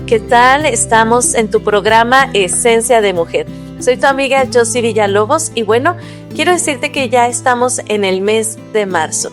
¿qué tal? Estamos en tu programa Esencia de Mujer. Soy tu amiga Josie Villalobos y bueno, quiero decirte que ya estamos en el mes de marzo.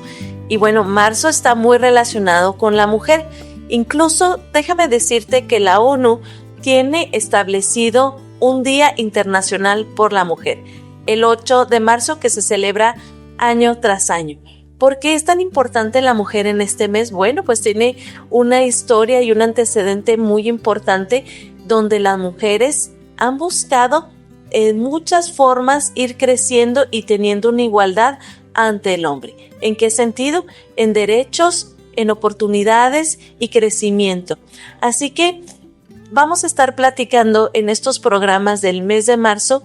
Y bueno, marzo está muy relacionado con la mujer. Incluso déjame decirte que la ONU tiene establecido un Día Internacional por la Mujer, el 8 de marzo, que se celebra año tras año. ¿Por qué es tan importante la mujer en este mes? Bueno, pues tiene una historia y un antecedente muy importante donde las mujeres han buscado en muchas formas ir creciendo y teniendo una igualdad ante el hombre. ¿En qué sentido? En derechos, en oportunidades y crecimiento. Así que vamos a estar platicando en estos programas del mes de marzo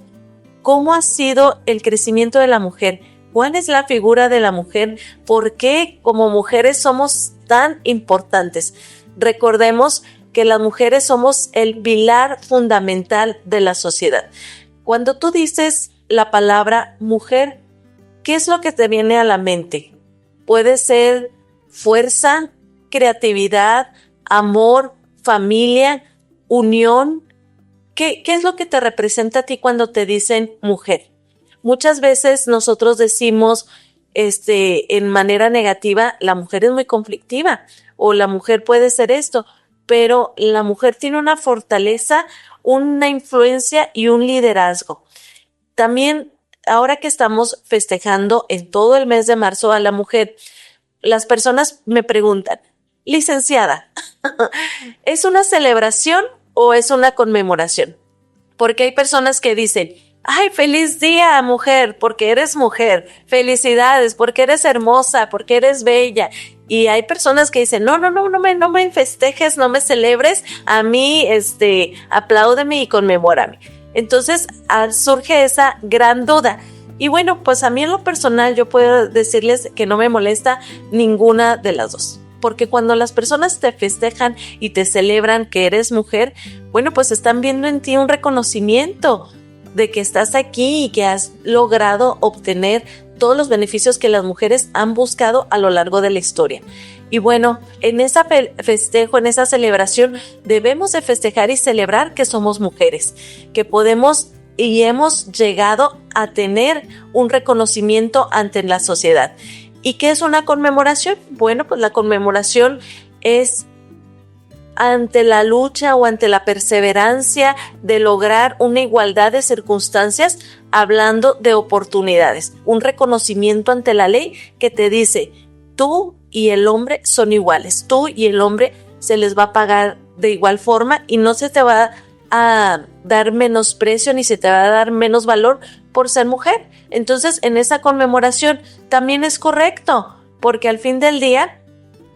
cómo ha sido el crecimiento de la mujer. ¿Cuál es la figura de la mujer? ¿Por qué como mujeres somos tan importantes? Recordemos que las mujeres somos el pilar fundamental de la sociedad. Cuando tú dices la palabra mujer, ¿qué es lo que te viene a la mente? Puede ser fuerza, creatividad, amor, familia, unión. ¿Qué es lo que te representa a ti cuando te dicen mujer? Muchas veces nosotros decimos en manera negativa, la mujer es muy conflictiva o la mujer puede ser esto, pero la mujer tiene una fortaleza, una influencia y un liderazgo. También, ahora que estamos festejando en todo el mes de marzo a la mujer, las personas me preguntan, licenciada, ¿es una celebración o es una conmemoración? Porque hay personas que dicen, ¡ay, feliz día, mujer! Porque eres mujer. Felicidades, porque eres hermosa, porque eres bella. Y hay personas que dicen, no me festejes, no me celebres. A mí, apláudeme y conmemórame. Entonces, surge esa gran duda. Y bueno, pues a mí en lo personal yo puedo decirles que no me molesta ninguna de las dos. Porque cuando las personas te festejan y te celebran que eres mujer, bueno, pues están viendo en ti un reconocimiento de que estás aquí y que has logrado obtener todos los beneficios que las mujeres han buscado a lo largo de la historia. Y bueno, en ese festejo, en esa celebración, debemos de festejar y celebrar que somos mujeres, que podemos y hemos llegado a tener un reconocimiento ante la sociedad. ¿Y qué es una conmemoración? Bueno, pues la conmemoración es ante la lucha o ante la perseverancia de lograr una igualdad de circunstancias, hablando de oportunidades, un reconocimiento ante la ley que te dice, tú y el hombre son iguales, tú y el hombre se les va a pagar de igual forma y no se te va a dar menosprecio ni se te va a dar menos valor por ser mujer. Entonces, en esa conmemoración también es correcto, porque al fin del día,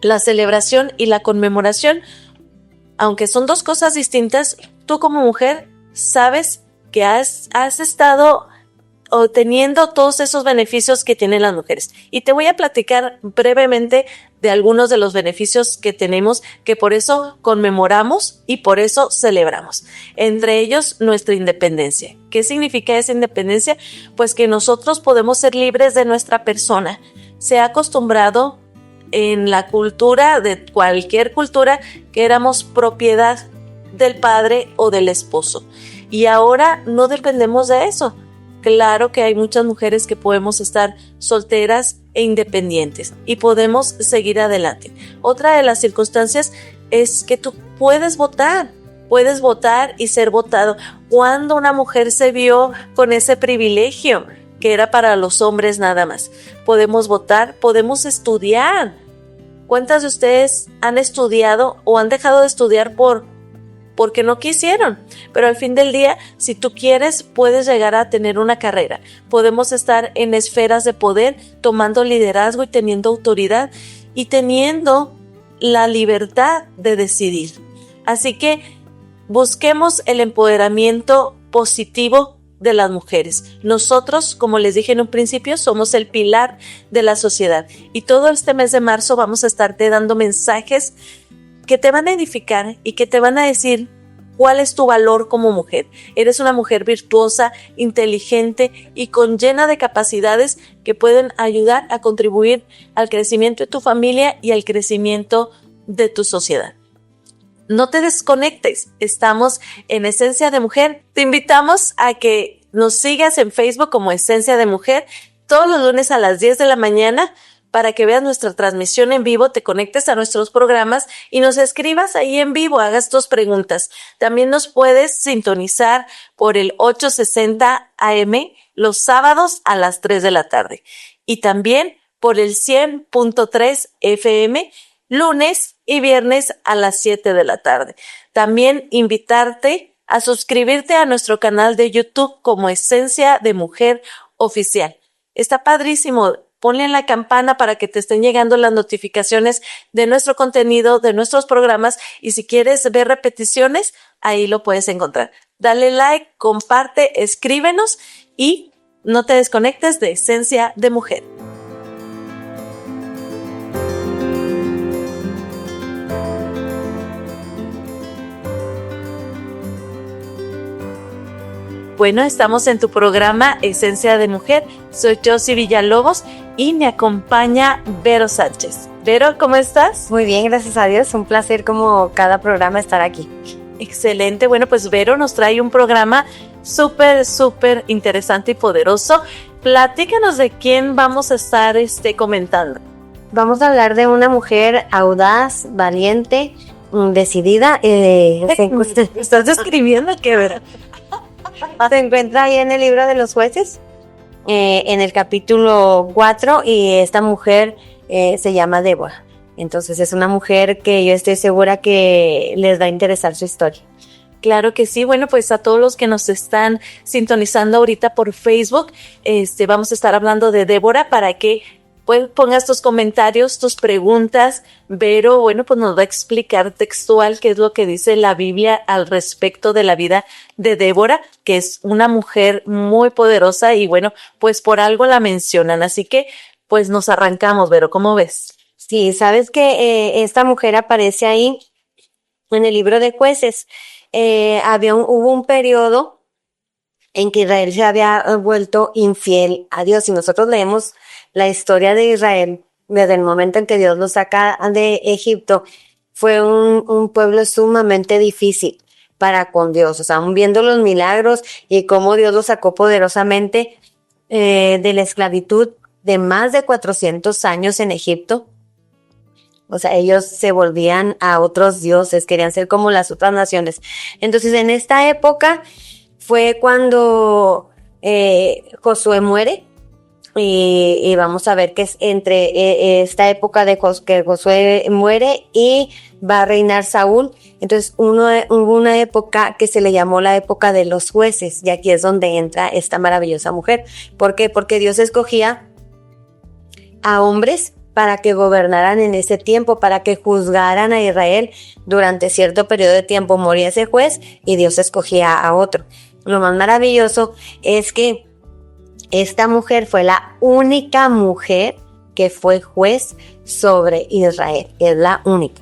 la celebración y la conmemoración, aunque son dos cosas distintas, tú como mujer sabes que has estado obteniendo todos esos beneficios que tienen las mujeres. Y te voy a platicar brevemente de algunos de los beneficios que tenemos, que por eso conmemoramos y por eso celebramos. Entre ellos, nuestra independencia. ¿Qué significa esa independencia? Pues que nosotros podemos ser libres de nuestra persona. Se ha acostumbrado en la cultura, de cualquier cultura, que éramos propiedad del padre o del esposo. Y ahora no dependemos de eso. Claro que hay muchas mujeres que podemos estar solteras e independientes y podemos seguir adelante. Otra de las circunstancias es que tú puedes votar y ser votado. ¿Cuándo una mujer se vio con ese privilegio que era para los hombres nada más? Podemos votar, podemos estudiar. ¿Cuántas de ustedes han estudiado o han dejado de estudiar porque no quisieron? Pero al fin del día, si tú quieres, puedes llegar a tener una carrera. Podemos estar en esferas de poder, tomando liderazgo y teniendo autoridad y teniendo la libertad de decidir. Así que busquemos el empoderamiento positivo de las mujeres. Nosotros, como les dije en un principio, somos el pilar de la sociedad. Y todo este mes de marzo vamos a estarte dando mensajes que te van a edificar y que te van a decir cuál es tu valor como mujer. Eres una mujer virtuosa, inteligente y llena de capacidades que pueden ayudar a contribuir al crecimiento de tu familia y al crecimiento de tu sociedad. no te desconectes. Estamos en Esencia de Mujer. Te invitamos a que nos sigas en Facebook como Esencia de Mujer todos los lunes a las 10 de la mañana para que veas nuestra transmisión en vivo, te conectes a nuestros programas y nos escribas ahí en vivo, hagas tus preguntas. También nos puedes sintonizar por el 860 AM los sábados a las 3 de la tarde y también por el 100.3 FM lunes y viernes a las 7 de la tarde. También invitarte a suscribirte a nuestro canal de YouTube como Esencia de Mujer Oficial. Está padrísimo. Ponle en la campana para que te estén llegando las notificaciones de nuestro contenido, de nuestros programas, y si quieres ver repeticiones, ahí lo puedes encontrar. Dale like, comparte, escríbenos y no te desconectes de Esencia de Mujer. Bueno, estamos en tu programa Esencia de Mujer. Soy Josie Villalobos y me acompaña Vero Sánchez. Vero, ¿cómo estás? Muy bien, gracias a Dios. Un placer como cada programa estar aquí. Excelente. Bueno, pues Vero nos trae un programa súper interesante y poderoso. Platícanos de quién vamos a estar comentando. Vamos a hablar de una mujer audaz, valiente, decidida. ¿Estás describiendo qué, Vero? Se encuentra ahí en el libro de los jueces, en el capítulo 4, y esta mujer se llama Débora. Entonces es una mujer que yo estoy segura que les va a interesar su historia. Claro que sí. Bueno, pues a todos los que nos están sintonizando ahorita por Facebook, vamos a estar hablando de Débora para que pues pongas tus comentarios, tus preguntas. Vero, bueno, pues nos va a explicar textual qué es lo que dice la Biblia al respecto de la vida de Débora, que es una mujer muy poderosa y bueno, pues por algo la mencionan. Así que pues nos arrancamos, Vero, ¿cómo ves? Sí, sabes que esta mujer aparece ahí en el libro de jueces. Hubo un periodo en que Israel se había vuelto infiel a Dios, y nosotros leemos la historia de Israel desde el momento en que Dios los saca de Egipto. Fue un pueblo sumamente difícil para con Dios, o sea, viendo los milagros y cómo Dios los sacó poderosamente de la esclavitud de más de 400 años en Egipto. O sea, ellos se volvían a otros dioses, querían ser como las otras naciones. Entonces, en esta época fue cuando Josué muere, y vamos a ver que es entre esta época de que Josué muere y va a reinar Saúl. Entonces hubo una época que se le llamó la época de los jueces, y aquí es donde entra esta maravillosa mujer. ¿Por qué? Porque Dios escogía a hombres para que gobernaran en ese tiempo, para que juzgaran a Israel durante cierto periodo de tiempo. Moría ese juez y Dios escogía a otro. Lo más maravilloso es que esta mujer fue la única mujer que fue juez sobre Israel. Es la única.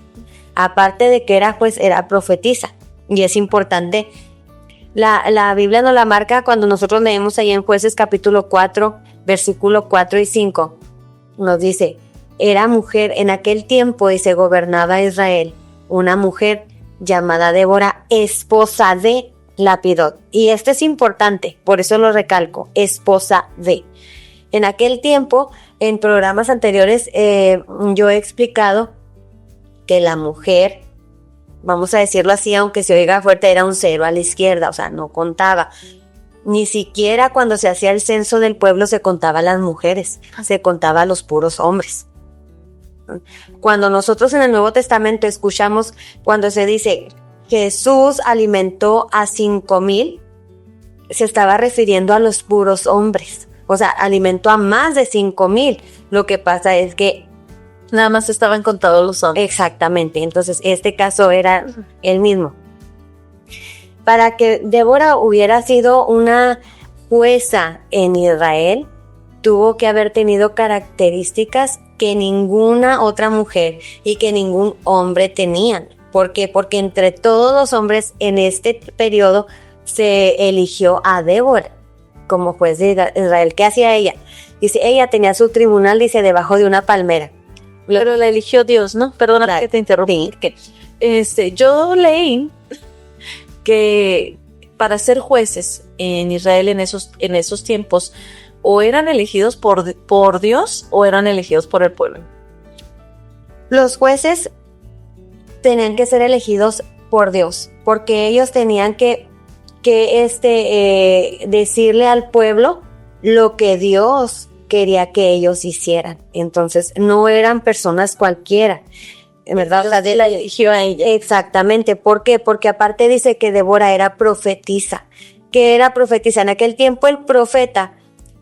Aparte de que era juez, era profetisa. Y es importante. La Biblia nos la marca cuando nosotros leemos ahí en Jueces capítulo 4, versículo 4 y 5. Nos dice, era mujer en aquel tiempo, y se gobernaba Israel, una mujer llamada Débora, esposa de Lapidot. Y esto es importante, por eso lo recalco, esposa de. En aquel tiempo, en programas anteriores, yo he explicado que la mujer, vamos a decirlo así, aunque se oiga fuerte, era un cero a la izquierda, o sea, no contaba. Ni siquiera cuando se hacía el censo del pueblo se contaba a las mujeres, se contaba a los puros hombres. Cuando nosotros en el Nuevo Testamento escuchamos cuando se dice Jesús alimentó a 5,000, se estaba refiriendo a los puros hombres. O sea, alimentó a más de 5,000. Lo que pasa es que nada más estaban contados los hombres. Exactamente. Entonces, este caso era el mismo. Para que Débora hubiera sido una jueza en Israel, tuvo que haber tenido características que ninguna otra mujer y que ningún hombre tenían. ¿Por qué? Porque entre todos los hombres en este periodo se eligió a Débora como juez de Israel. ¿Qué hacía ella? Dice, ella tenía su tribunal, dice, debajo de una palmera. Pero la eligió Dios, ¿no? Perdona que te interrumpí. Sí. Yo leí que para ser jueces en Israel en esos tiempos, o eran elegidos por Dios o eran elegidos por el pueblo. Los jueces tenían que ser elegidos por Dios, porque ellos tenían que decirle al pueblo lo que Dios quería que ellos hicieran. Entonces, no eran personas cualquiera, ¿verdad? O sea, la eligió a ella. Exactamente. ¿Por qué? Porque aparte dice que Débora era profetisa. ¿Qué era profetisa? En aquel tiempo el profeta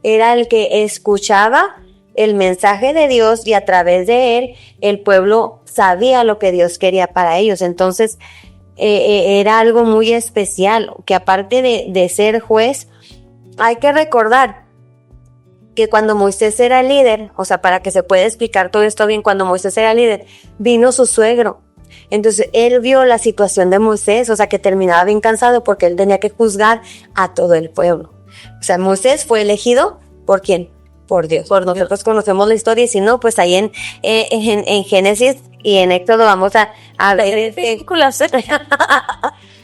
era el que escuchaba el mensaje de Dios y a través de él el pueblo sabía lo que Dios quería para ellos. Entonces, era algo muy especial, que aparte de ser juez, hay que recordar que cuando Moisés era líder, o sea, para que se pueda explicar todo esto bien, cuando Moisés era líder, vino su suegro. Entonces, él vio la situación de Moisés, o sea, que terminaba bien cansado porque él tenía que juzgar a todo el pueblo. O sea, Moisés fue elegido, ¿por quién? Por Dios. Nosotros conocemos la historia y si no, pues ahí en Génesis y en Éxodo vamos a ver películas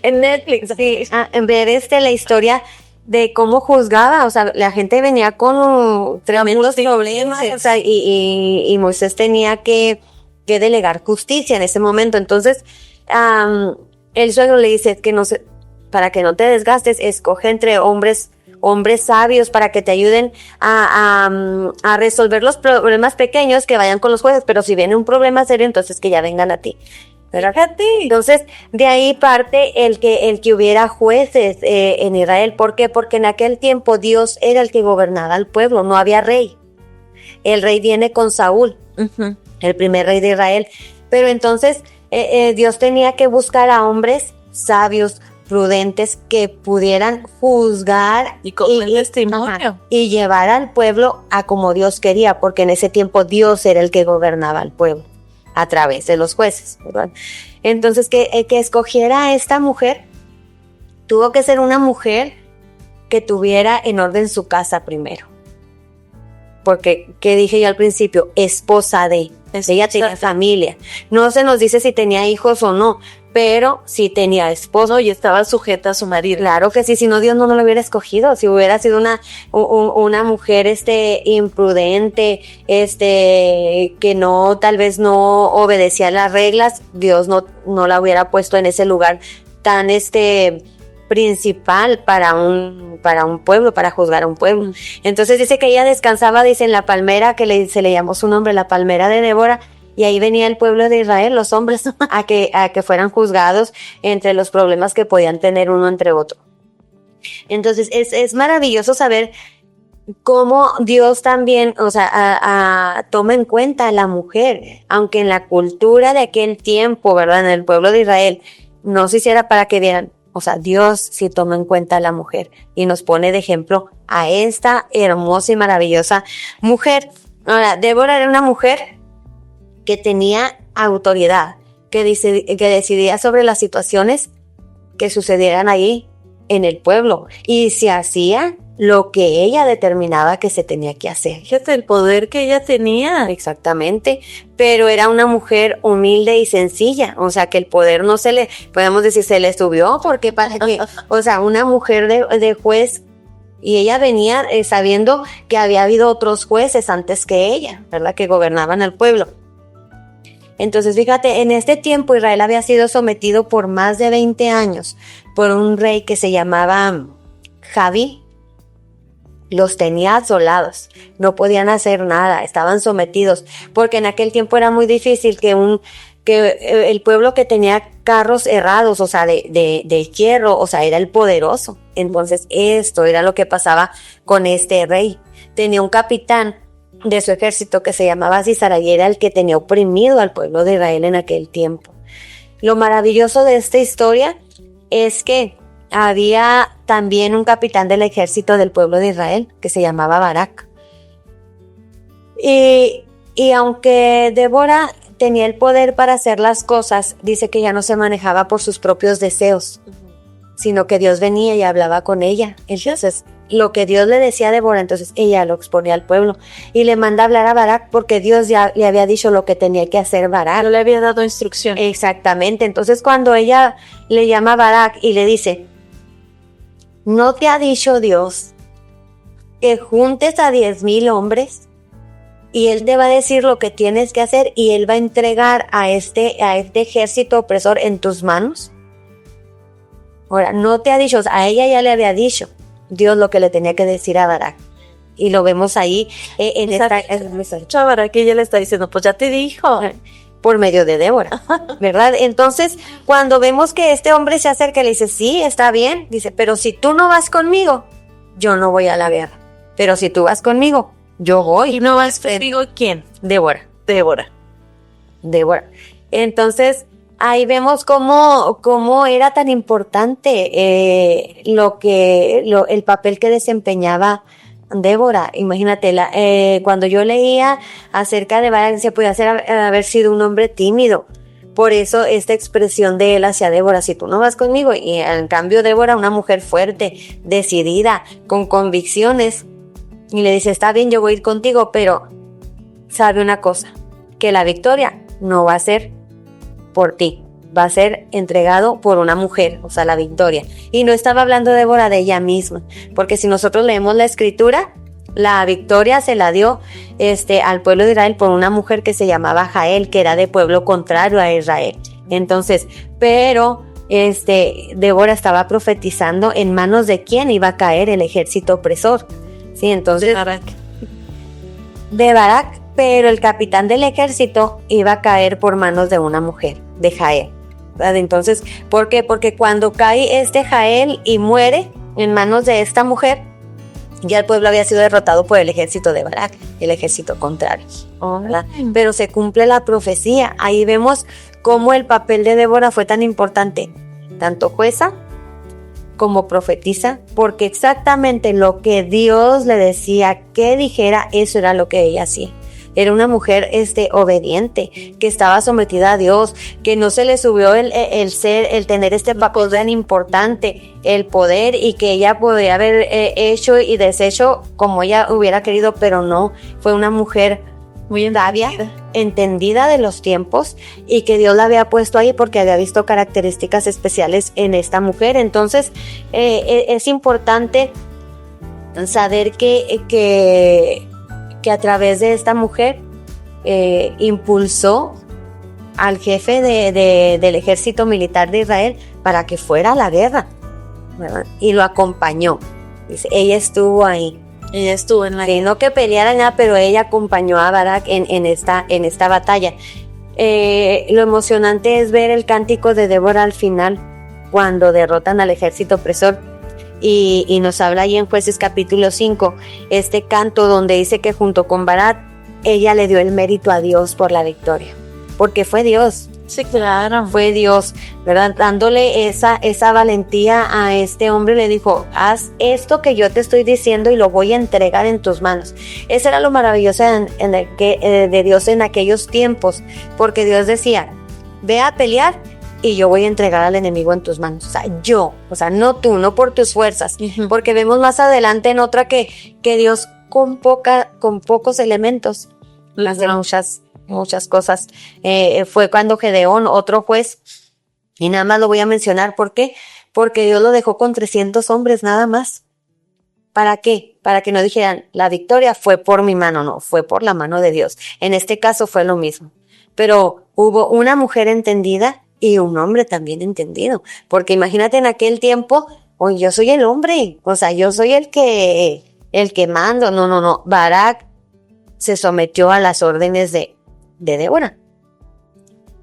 en Netflix. Sí, ver la historia de cómo juzgaba, o sea, la gente venía con tremendos problemas, o sea, y Moisés tenía que delegar justicia en ese momento. Entonces, el suegro le dice que para que no te desgastes, escoge entre hombres sabios para que te ayuden a resolver los problemas pequeños, que vayan con los jueces, pero si viene un problema serio, entonces que ya vengan a ti. Fíjate. Entonces, de ahí parte el que hubiera jueces en Israel. ¿Por qué? Porque en aquel tiempo Dios era el que gobernaba al pueblo, no había rey. El rey viene con Saúl, el primer rey de Israel. Pero entonces Dios tenía que buscar a hombres sabios, prudentes, que pudieran juzgar y con el testimonio y llevar al pueblo a como Dios quería, porque en ese tiempo Dios era el que gobernaba al pueblo a través de los jueces, ¿verdad? Entonces, que escogiera a esta mujer, tuvo que ser una mujer que tuviera en orden su casa primero. Porque, ¿qué dije yo al principio? Esposa de. Ella tenía familia. No se nos dice si tenía hijos o no, pero sí tenía esposo y estaba sujeta a su marido. Claro que sí, si no, Dios no lo hubiera escogido. Si hubiera sido una mujer imprudente, que no, tal vez no obedecía las reglas, Dios no la hubiera puesto en ese lugar tan principal para un pueblo, para juzgar a un pueblo. Entonces dice que ella descansaba, dice, en la palmera, que se le llamó su nombre, la palmera de Débora, y ahí venía el pueblo de Israel, los hombres, a que fueran juzgados entre los problemas que podían tener uno entre otro. Entonces es maravilloso saber cómo Dios también, o sea, toma en cuenta a la mujer, aunque en la cultura de aquel tiempo, ¿verdad? En el pueblo de Israel, no se hiciera para que vieran. O sea, Dios sí toma en cuenta a la mujer y nos pone de ejemplo a esta hermosa y maravillosa mujer. Ahora, Débora era una mujer que tenía autoridad, que decidía sobre las situaciones que sucedieran ahí en el pueblo y se hacía lo que ella determinaba que se tenía que hacer. Fíjate el poder que ella tenía. Exactamente, pero era una mujer humilde y sencilla, o sea que el poder no podemos decir, se le subió, porque para que, o sea, una mujer de juez, y ella venía sabiendo que había habido otros jueces antes que ella, ¿verdad? Que gobernaban al pueblo. Entonces, fíjate, en este tiempo Israel había sido sometido por más de 20 años por un rey que se llamaba Javí. Los tenía asolados, no podían hacer nada, estaban sometidos, porque en aquel tiempo era muy difícil que el pueblo que tenía carros herrados, o sea, de hierro, o sea, era el poderoso. Entonces, esto era lo que pasaba con este rey. Tenía un capitán de su ejército que se llamaba Sisara y era el que tenía oprimido al pueblo de Israel en aquel tiempo. Lo maravilloso de esta historia es que había también un capitán del ejército del pueblo de Israel que se llamaba Barak. Y aunque Débora tenía el poder para hacer las cosas, dice que ya no se manejaba por sus propios deseos, sino que Dios venía y hablaba con ella. Entonces, lo que Dios le decía a Débora, entonces ella lo exponía al pueblo y le manda a hablar a Barak porque Dios ya le había dicho lo que tenía que hacer Barak. No le había dado instrucción. Exactamente. Entonces, cuando ella le llama a Barak y le dice, ¿no te ha dicho Dios que juntes a 10,000 hombres? Y él te va a decir lo que tienes que hacer y él va a entregar a este ejército opresor en tus manos. Ahora, no te ha dicho, a ella ya le había dicho Dios lo que le tenía que decir a Barak. Y lo vemos ahí en esta Chábara, que ella le está diciendo, pues ya te dijo. Por medio de Débora, ¿verdad? Entonces, cuando vemos que este hombre se acerca y le dice, sí, está bien, dice, pero si tú no vas conmigo, yo no voy a la guerra. Pero si tú vas conmigo, yo voy. ¿Y no vas conmigo quién? Débora. Débora. Entonces, ahí vemos cómo era tan importante el papel que desempeñaba Débora. Imagínate, cuando yo leía acerca de Barak, se podía haber sido un hombre tímido. Por eso esta expresión de él hacia Débora, si tú no vas conmigo, y en cambio Débora, una mujer fuerte, decidida, con convicciones, y le dice, está bien, yo voy a ir contigo, pero sabe una cosa, que la victoria no va a ser por ti, va a ser entregado por una mujer, o sea, la victoria. Y no estaba hablando Débora de ella misma, porque si nosotros leemos la escritura, la victoria se la dio al pueblo de Israel por una mujer que se llamaba Jael, que era de pueblo contrario a Israel. Entonces, pero Débora estaba profetizando en manos de quién iba a caer el ejército opresor. Sí, entonces de Barak, pero el capitán del ejército iba a caer por manos de una mujer, de Jael. Entonces, ¿por qué? Porque cuando cae Jael y muere en manos de esta mujer, ya el pueblo había sido derrotado por el ejército de Barak, el ejército contrario. ¿Verdad? Pero se cumple la profecía. Ahí vemos cómo el papel de Débora fue tan importante, tanto jueza como profetiza, porque exactamente lo que Dios le decía que dijera, eso era lo que ella hacía. Era una mujer obediente, que estaba sometida a Dios, que no se le subió el tener este papel tan importante, el poder, y que ella podría haber hecho y deshecho como ella hubiera querido, pero no, fue una mujer muy sabia, entendida de los tiempos, y que Dios la había puesto ahí porque había visto características especiales en esta mujer. Entonces, es importante saber que a través de esta mujer impulsó al jefe del ejército militar de Israel para que fuera a la guerra, ¿verdad? Y lo acompañó. Dice, ella estuvo ahí. Ella estuvo en la guerra. No que peleara nada, pero ella acompañó a Barak en esta batalla. Lo emocionante es ver el cántico de Débora al final, cuando derrotan al ejército opresor. Y nos habla ahí en Jueces capítulo 5, este canto donde dice que junto con Barak, ella le dio el mérito a Dios por la victoria, porque fue Dios. Sí, claro. Fue Dios, ¿verdad? Dándole esa valentía a este hombre, le dijo, haz esto que yo te estoy diciendo y lo voy a entregar en tus manos. Eso era lo maravilloso de Dios en aquellos tiempos, porque Dios decía, ve a pelear y yo voy a entregar al enemigo en tus manos. O sea, no tú, no por tus fuerzas. Uh-huh. Porque vemos más adelante en otra que Dios con pocos elementos hace muchas cosas. Fue cuando Gedeón, otro juez, y nada más lo voy a mencionar. ¿Por qué? Porque Dios lo dejó con 300 hombres nada más. ¿Para qué? Para que no dijeran, la victoria fue por mi mano. No, fue por la mano de Dios. En este caso fue lo mismo. Pero hubo una mujer entendida y un hombre también entendido, porque imagínate en aquel tiempo, oye, yo soy el hombre, o sea, yo soy el que mando. No, Barak se sometió a las órdenes de Débora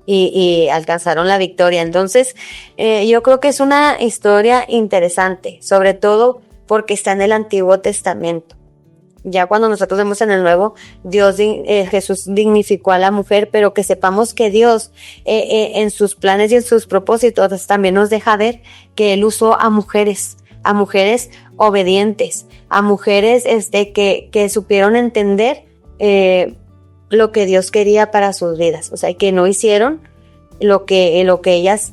y alcanzaron la victoria. Entonces, yo creo que es una historia interesante, sobre todo porque está en el Antiguo Testamento. Ya cuando nosotros vemos en el Nuevo, Jesús dignificó a la mujer, pero que sepamos que Dios en sus planes y en sus propósitos también nos deja ver que Él usó a mujeres obedientes, a mujeres que supieron entender lo que Dios quería para sus vidas, o sea, que no hicieron lo que ellas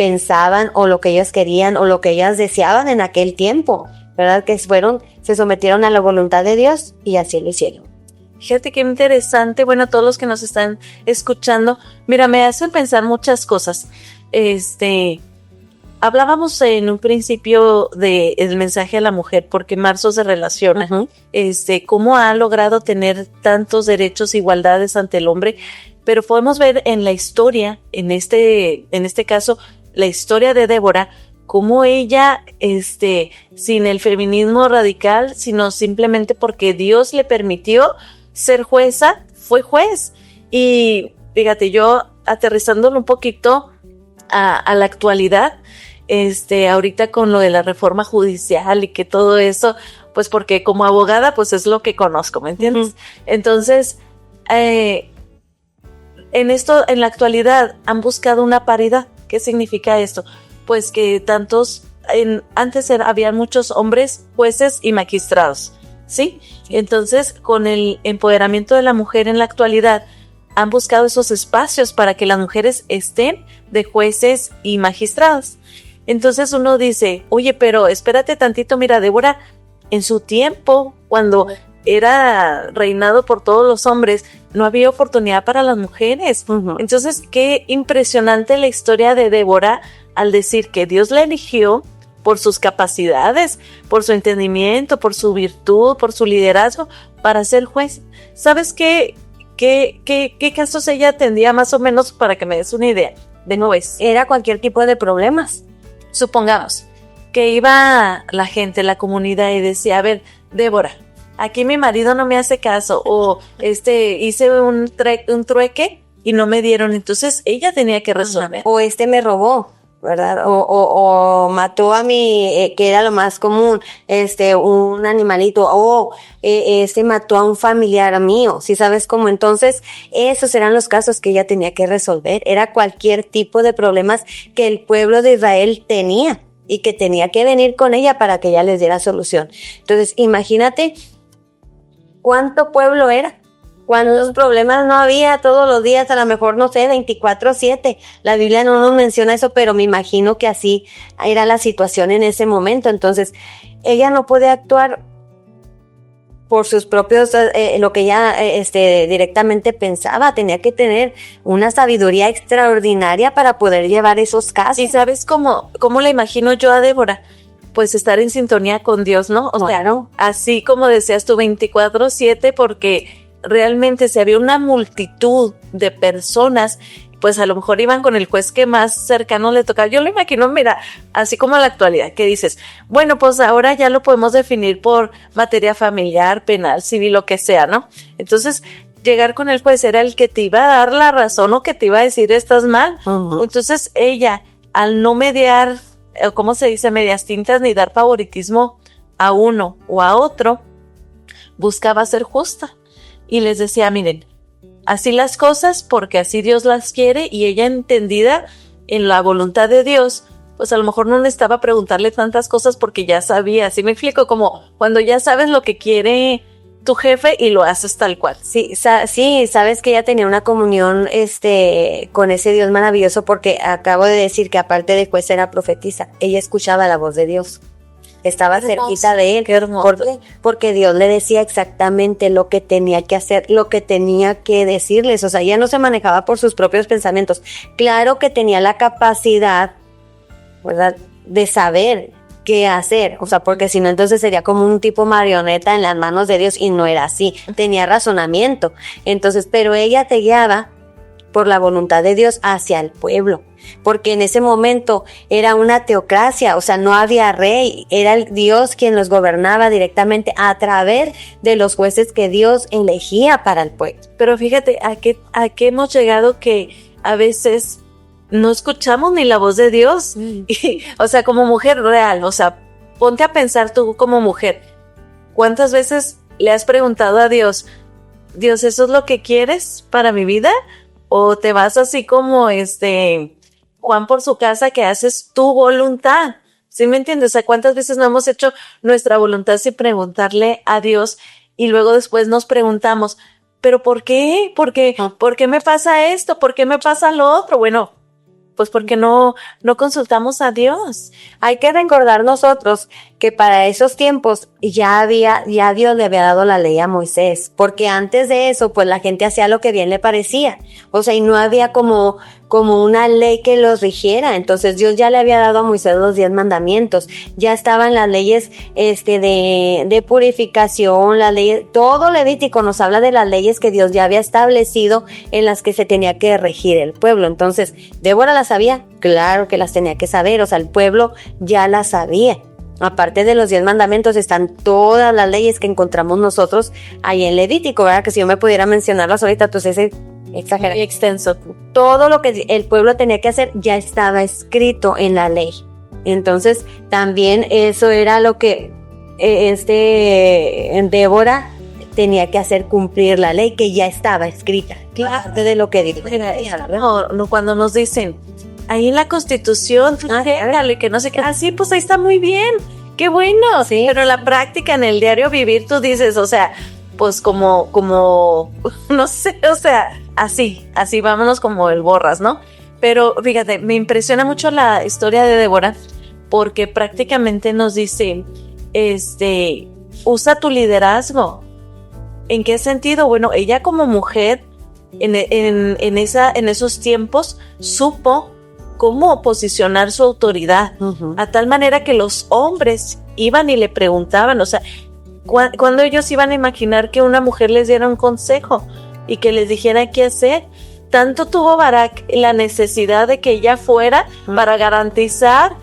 pensaban o lo que ellas querían o lo que ellas deseaban en aquel tiempo, ¿verdad? Que se sometieron a la voluntad de Dios y así lo hicieron. Fíjate qué interesante, bueno, todos los que nos están escuchando, mira, me hacen pensar muchas cosas. Hablábamos en un principio del mensaje a la mujer, porque Marzo se relaciona, cómo ha logrado tener tantos derechos, igualdades ante el hombre, pero podemos ver en la historia, en este caso, la historia de Débora, cómo ella, sin el feminismo radical, sino simplemente porque Dios le permitió ser jueza, fue juez. Y fíjate, yo aterrizándolo un poquito a la actualidad, ahorita con lo de la reforma judicial y que todo eso, pues porque como abogada, pues es lo que conozco, ¿me entiendes? Entonces, en la actualidad han buscado una paridad. ¿Qué significa esto? Pues que antes había muchos hombres jueces y magistrados, ¿sí? Entonces, con el empoderamiento de la mujer en la actualidad, han buscado esos espacios para que las mujeres estén de jueces y magistrados. Entonces uno dice, oye, pero espérate tantito, mira, Débora, en su tiempo, cuando era reinado por todos los hombres, no había oportunidad para las mujeres. Entonces, qué impresionante la historia de Débora al decir que Dios la eligió por sus capacidades, por su entendimiento, por su virtud, por su liderazgo, para ser juez. ¿Sabes qué casos ella atendía más o menos para que me des una idea? De nuevo, era cualquier tipo de problemas. Supongamos que iba la gente, la comunidad y decía, a ver, Débora, aquí mi marido no me hace caso, o hice un trueque y no me dieron, entonces ella tenía que resolver. O me robó, ¿verdad? O mató a mi, que era lo más común, un animalito, o mató a un familiar mío, ¿sí sabes cómo? Entonces, esos eran los casos que ella tenía que resolver, era cualquier tipo de problemas que el pueblo de Israel tenía y que tenía que venir con ella para que ella les diera solución. Entonces, imagínate cuánto pueblo era. Cuando los problemas no había todos los días, a lo mejor, no sé, 24/7. La Biblia no nos menciona eso, pero me imagino que así era la situación en ese momento. Entonces, ella no puede actuar por sus propios, lo que ella directamente pensaba. Tenía que tener una sabiduría extraordinaria para poder llevar esos casos. ¿Y sabes cómo la imagino yo a Débora? Pues estar en sintonía con Dios, ¿no? O claro. sea, así como decías tú, 24/7, porque realmente si había una multitud de personas, pues a lo mejor iban con el juez que más cercano le tocaba. Yo lo imagino, mira, así como en la actualidad, que dices, bueno, pues ahora ya lo podemos definir por materia familiar, penal, civil, lo que sea, ¿no? Entonces, llegar con el juez era el que te iba a dar la razón o que te iba a decir estás mal. Entonces, ella, al no mediar, ¿cómo se dice? Medias tintas, ni dar favoritismo a uno o a otro, buscaba ser justa. Y les decía, miren, así las cosas porque así Dios las quiere, y ella entendida en la voluntad de Dios, pues a lo mejor no necesitaba preguntarle tantas cosas porque ya sabía. ¿Sí me explico? Como cuando ya sabes lo que quiere tu jefe y lo haces tal cual. Sí, sabes que ella tenía una comunión con ese Dios maravilloso, porque acabo de decir que aparte de juez era profetisa. Ella escuchaba la voz de Dios. Estaba cerquita de él. Qué hermoso. Porque Dios le decía exactamente lo que tenía que hacer, lo que tenía que decirles. O sea, ella no se manejaba por sus propios pensamientos. Claro que tenía la capacidad, ¿verdad?, de saber qué hacer. O sea, porque si no, entonces sería como un tipo marioneta en las manos de Dios, y no era así. Tenía razonamiento. Entonces, pero ella te guiaba por la voluntad de Dios hacia el pueblo, porque en ese momento era una teocracia, o sea, no había rey, era el Dios quien los gobernaba directamente a través de los jueces que Dios elegía para el pueblo. Pero fíjate a qué hemos llegado, que a veces no escuchamos ni la voz de Dios. Y, o sea, como mujer real, o sea, ponte a pensar tú como mujer, ¿cuántas veces le has preguntado a Dios, Dios, ¿eso es lo que quieres para mi vida? ¿O te vas así como Juan por su casa, que haces tu voluntad? ¿Sí me entiendes? O sea, ¿cuántas veces no hemos hecho nuestra voluntad sin preguntarle a Dios, y luego después nos preguntamos, ¿pero por qué? ¿Por qué me pasa esto? ¿Por qué me pasa lo otro? Bueno, Pues porque no consultamos a Dios. Hay que recordar nosotros que para esos tiempos ya Dios le había dado la ley a Moisés, porque antes de eso, pues la gente hacía lo que bien le parecía. O sea, y no había como una ley que los rigiera. Entonces Dios ya le había dado a Moisés los 10 mandamientos. Ya estaban las leyes, de purificación, las leyes, todo Levítico nos habla de las leyes que Dios ya había establecido en las que se tenía que regir el pueblo. Entonces, ¿Débora las sabía? Claro que las tenía que saber. O sea, el pueblo ya las sabía. Aparte de los 10 mandamientos están todas las leyes que encontramos nosotros ahí en Levítico, ¿verdad? Que si yo me pudiera mencionarlas ahorita, entonces es exagerado. Muy extenso. Todo lo que el pueblo tenía que hacer ya estaba escrito en la ley. Entonces, también eso era lo que Débora tenía que hacer, cumplir la ley que ya estaba escrita. Claro. De lo que dijo. No, cuando nos dicen, ahí en la Constitución, y que no sé qué, sí, pues ahí está muy bien, qué bueno. Sí. Pero en la práctica, en el diario vivir, tú dices, o sea, pues como, no sé, o sea, así, vámonos como el borras, ¿no? Pero fíjate, me impresiona mucho la historia de Débora, porque prácticamente nos dice, usa tu liderazgo. ¿En qué sentido? Bueno, ella como mujer, en esos tiempos, supo cómo posicionar su autoridad, a tal manera que los hombres iban y le preguntaban, o sea, cuando ellos iban a imaginar que una mujer les diera un consejo y que les dijera qué hacer. Tanto tuvo Barak la necesidad de que ella fuera para garantizar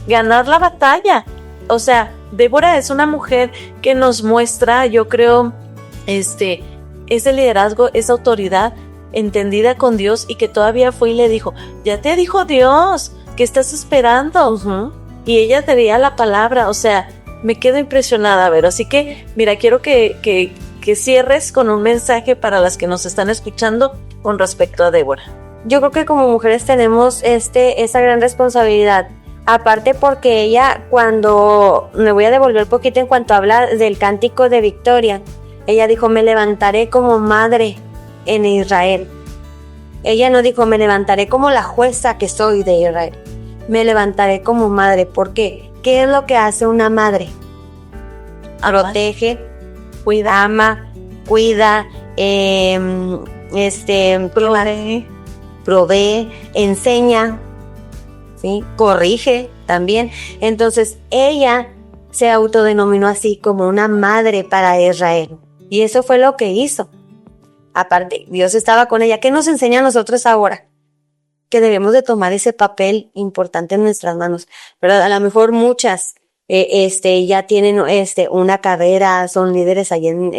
ganar la batalla. O sea, Débora es una mujer que nos muestra, yo creo, ese liderazgo, esa autoridad entendida con Dios, y que todavía fue y le dijo, ya te dijo Dios, ¿qué estás esperando? Y ella tenía la palabra. O sea, me quedo impresionada, Vero. Así que, mira, quiero que cierres con un mensaje para las que nos están escuchando con respecto a Débora. Yo creo que como mujeres tenemos esa gran responsabilidad. Aparte porque ella, cuando me voy a devolver un poquito en cuanto habla del cántico de victoria, ella dijo, me levantaré como madre en Israel. Ella no dijo, me levantaré como la jueza que soy de Israel. Me levantaré como madre. ¿Por qué? ¿Qué es lo que hace una madre? Protege, cuida, ama, cuida, provee, enseña, ¿sí? Corrige también. Entonces ella se autodenominó así como una madre para Israel, y eso fue lo que hizo. Aparte, Dios estaba con ella. ¿Qué nos enseña a nosotros ahora? Que debemos de tomar ese papel importante en nuestras manos, pero a lo mejor muchas ya tienen una carrera, son líderes ahí en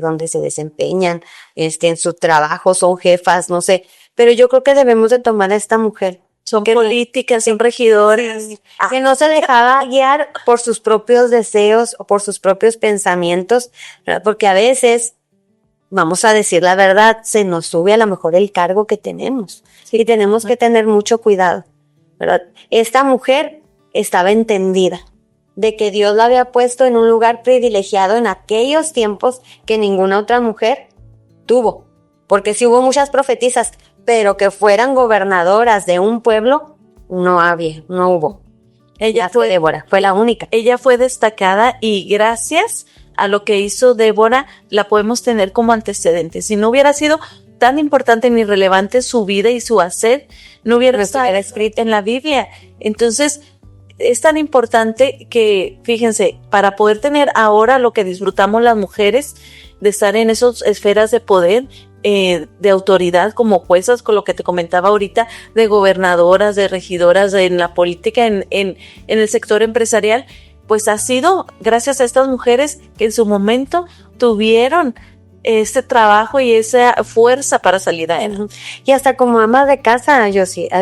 donde se desempeñan, en su trabajo, son jefas, no sé, pero yo creo que debemos de tomar a esta mujer. Son políticas, son regidores. Que no se dejaba guiar por sus propios deseos o por sus propios pensamientos, ¿verdad? Porque a veces, vamos a decir la verdad, se nos sube a lo mejor el cargo que tenemos, y tenemos que tener mucho cuidado, ¿verdad? Esta mujer estaba entendida de que Dios la había puesto en un lugar privilegiado en aquellos tiempos que ninguna otra mujer tuvo, porque sí hubo muchas profetisas, pero que fueran gobernadoras de un pueblo, no hubo. Ella fue Débora, fue la única. Ella fue destacada, y gracias a lo que hizo Débora, la podemos tener como antecedente. Si no hubiera sido tan importante ni relevante su vida y su hacer, no hubiera estado escrita en la Biblia. Entonces, es tan importante que, fíjense, para poder tener ahora lo que disfrutamos las mujeres, de estar en esas esferas de poder, de autoridad como juezas, con lo que te comentaba ahorita, de gobernadoras, de regidoras, en la política, en el sector empresarial, pues ha sido gracias a estas mujeres que en su momento tuvieron ese trabajo y esa fuerza para salir adelante. Y hasta como amas de casa,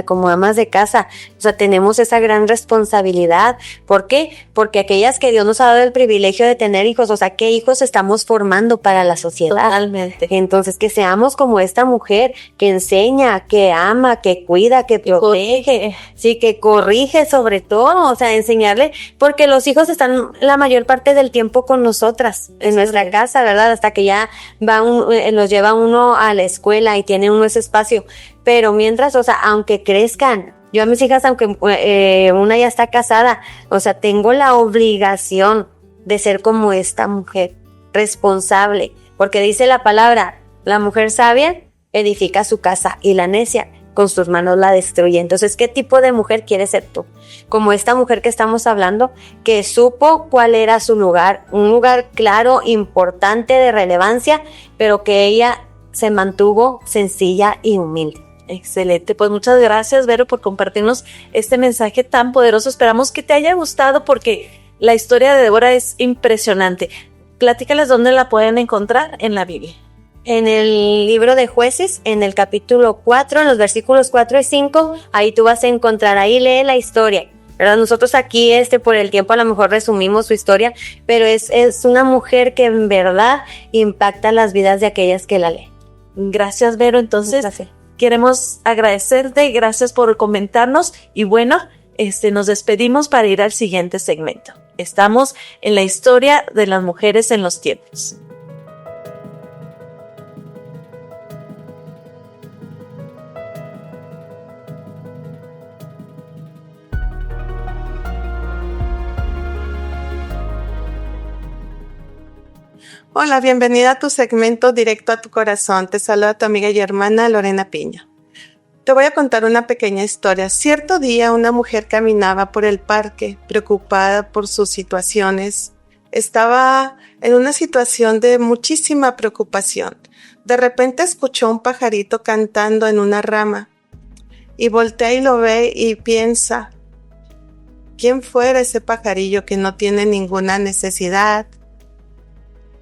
como amas de casa, o sea, tenemos esa gran responsabilidad. ¿Por qué? Porque aquellas que Dios nos ha dado el privilegio de tener hijos, o sea, ¿qué hijos estamos formando para la sociedad? Totalmente. Entonces, que seamos como esta mujer que enseña, que ama, que cuida, que protege, sí, que corrige sobre todo, o sea, enseñarle, porque los hijos están la mayor parte del tiempo con nosotras, en nuestra casa, ¿verdad? Hasta que ya los lleva uno a la escuela y tiene uno ese espacio, pero mientras, o sea, aunque crezcan, Yo a mis hijas, aunque una ya está casada, o sea, tengo la obligación de ser como esta mujer, responsable, porque dice la palabra, la mujer sabia edifica su casa y la necia con sus manos la destruye. Entonces, ¿qué tipo de mujer quieres ser tú? Como esta mujer que estamos hablando, que supo cuál era su lugar, un lugar claro, importante, de relevancia, pero que ella se mantuvo sencilla y humilde. Excelente, pues muchas gracias, Vero, por compartirnos este mensaje tan poderoso. Esperamos que te haya gustado porque la historia de Débora es impresionante. Platícales dónde la pueden encontrar en la Biblia. En el libro de Jueces, en el capítulo 4, en los versículos 4 y 5, ahí tú vas a encontrar, ahí lee la historia, ¿verdad? Nosotros aquí, por el tiempo a lo mejor resumimos su historia, pero es una mujer que en verdad impacta las vidas de aquellas que la leen. Gracias, Vero. Entonces, queremos agradecerte, gracias por comentarnos y bueno, nos despedimos para ir al siguiente segmento. Estamos en la historia de las mujeres en los tiempos. Hola, bienvenida a tu segmento Directo a tu Corazón. Te saluda tu amiga y hermana Lorena Piña. Te voy a contar una pequeña historia. Cierto día una mujer caminaba por el parque, preocupada por sus situaciones. Estaba en una situación de muchísima preocupación. De repente escuchó un pajarito cantando en una rama y voltea y lo ve y piensa, ¿quién fuera ese pajarillo que no tiene ninguna necesidad?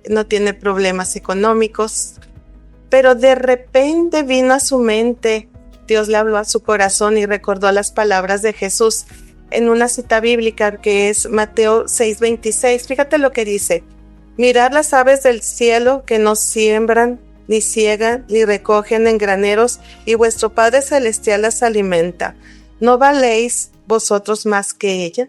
No tiene problemas económicos, pero de repente vino a su mente, Dios le habló a su corazón y recordó las palabras de Jesús en una cita bíblica que es Mateo 6:26. Fíjate lo que dice: mirad las aves del cielo que no siembran, ni ciegan, ni recogen en graneros, y vuestro Padre Celestial las alimenta. ¿No valéis vosotros más que ella?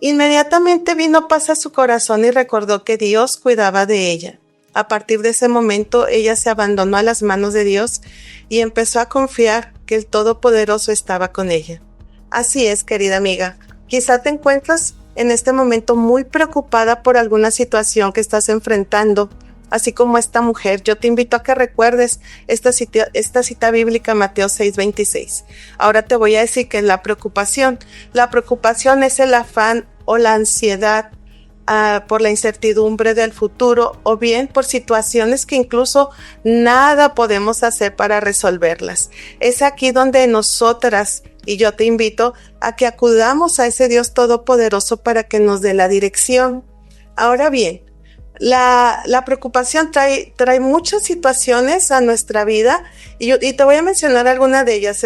Inmediatamente vino paz a su corazón y recordó que Dios cuidaba de ella. A partir de ese momento, ella se abandonó a las manos de Dios y empezó a confiar que el Todopoderoso estaba con ella. Así es, querida amiga. Quizá te encuentras en este momento muy preocupada por alguna situación que estás enfrentando. Así como esta mujer, yo te invito a que recuerdes esta cita bíblica, Mateo 6:26. Ahora te voy a decir que la preocupación es el afán o la ansiedad por la incertidumbre del futuro o bien por situaciones que incluso nada podemos hacer para resolverlas. Es aquí donde nosotras, y yo te invito a que acudamos a ese Dios Todopoderoso para que nos dé la dirección. Ahora bien, la preocupación trae muchas situaciones a nuestra vida y te voy a mencionar alguna de ellas.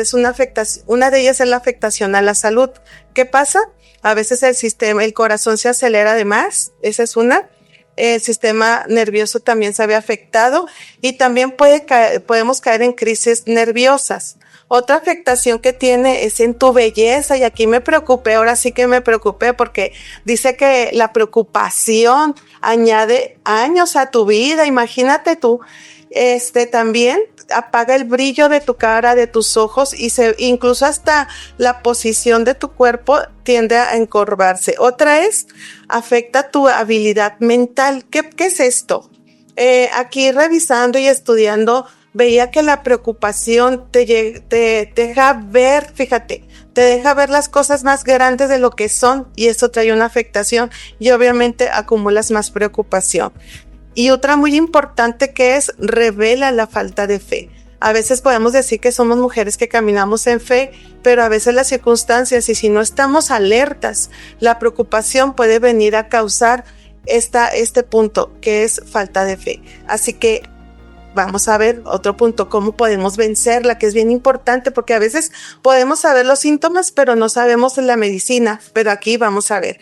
Una de ellas es la afectación a la salud. ¿Qué pasa? A veces el corazón se acelera de más, esa es una. El sistema nervioso también se ve afectado y también podemos caer en crisis nerviosas. Otra afectación que tiene es en tu belleza, y aquí me preocupé, ahora sí que me preocupé porque dice que la preocupación añade años a tu vida. Imagínate tú, también apaga el brillo de tu cara, de tus ojos, y incluso hasta la posición de tu cuerpo tiende a encorvarse. Otra afecta tu habilidad mental. ¿Qué es esto? Aquí revisando y estudiando, veía que la preocupación te deja ver, fíjate, te deja ver las cosas más grandes de lo que son, y eso trae una afectación y obviamente acumulas más preocupación. Y otra muy importante que revela la falta de fe. A veces podemos decir que somos mujeres que caminamos en fe, pero a veces las circunstancias, y si no estamos alertas, la preocupación puede venir a causar este punto que es falta de fe. Así que vamos a ver otro punto, cómo podemos vencerla, que es bien importante, porque a veces podemos saber los síntomas, pero no sabemos la medicina. Pero aquí vamos a ver.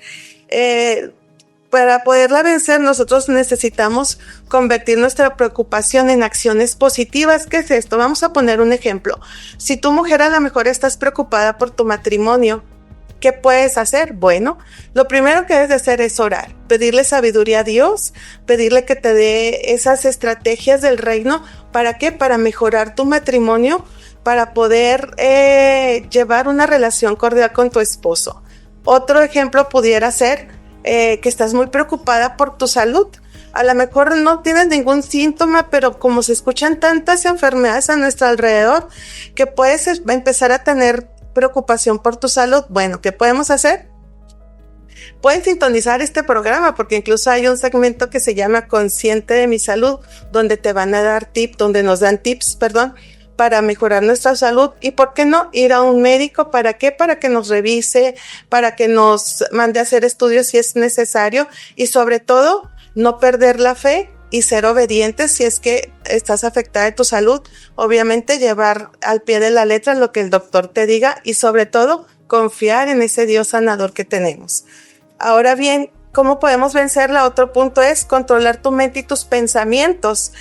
Para poderla vencer, nosotros necesitamos convertir nuestra preocupación en acciones positivas. ¿Qué es esto? Vamos a poner un ejemplo. Si tu mujer a lo mejor estás preocupada por tu matrimonio, ¿qué puedes hacer? Bueno, lo primero que debes de hacer es orar, pedirle sabiduría a Dios, pedirle que te dé esas estrategias del reino. ¿Para qué? Para mejorar tu matrimonio para poder llevar una relación cordial con tu esposo. Otro ejemplo pudiera ser que estás muy preocupada por tu salud. A lo mejor no tienes ningún síntoma, pero como se escuchan tantas enfermedades a nuestro alrededor, que puedes empezar a tener preocupación por tu salud. Bueno, ¿qué podemos hacer? Pueden sintonizar este programa porque incluso hay un segmento que se llama Consciente de mi Salud, donde te van a dar tips, donde nos dan tips, para mejorar nuestra salud. Y por qué no ir a un médico. ¿Para qué? Para que nos revise, para que nos mande a hacer estudios si es necesario, y sobre todo no perder la fe y ser obedientes si es que estás afectada de tu salud. Obviamente llevar al pie de la letra lo que el doctor te diga y sobre todo confiar en ese Dios sanador que tenemos. Ahora bien, ¿cómo podemos vencerla? Otro punto es controlar tu mente y tus pensamientos.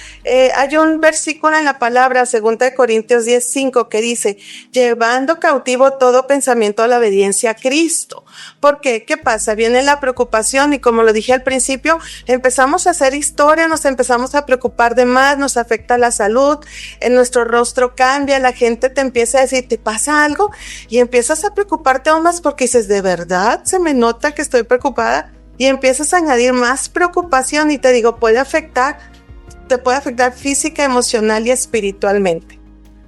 Hay un versículo en la palabra, 2 Corintios 10:5, que dice, llevando cautivo todo pensamiento a la obediencia a Cristo. ¿Por qué? ¿Qué pasa? Viene la preocupación y como lo dije al principio, empezamos a hacer historia, nos empezamos a preocupar de más, nos afecta la salud, en nuestro rostro cambia, la gente te empieza a decir, ¿te pasa algo? Y empiezas a preocuparte aún más porque dices, ¿de verdad se me nota que estoy preocupada? Y empiezas a añadir más preocupación y te digo, te puede afectar física, emocional y espiritualmente.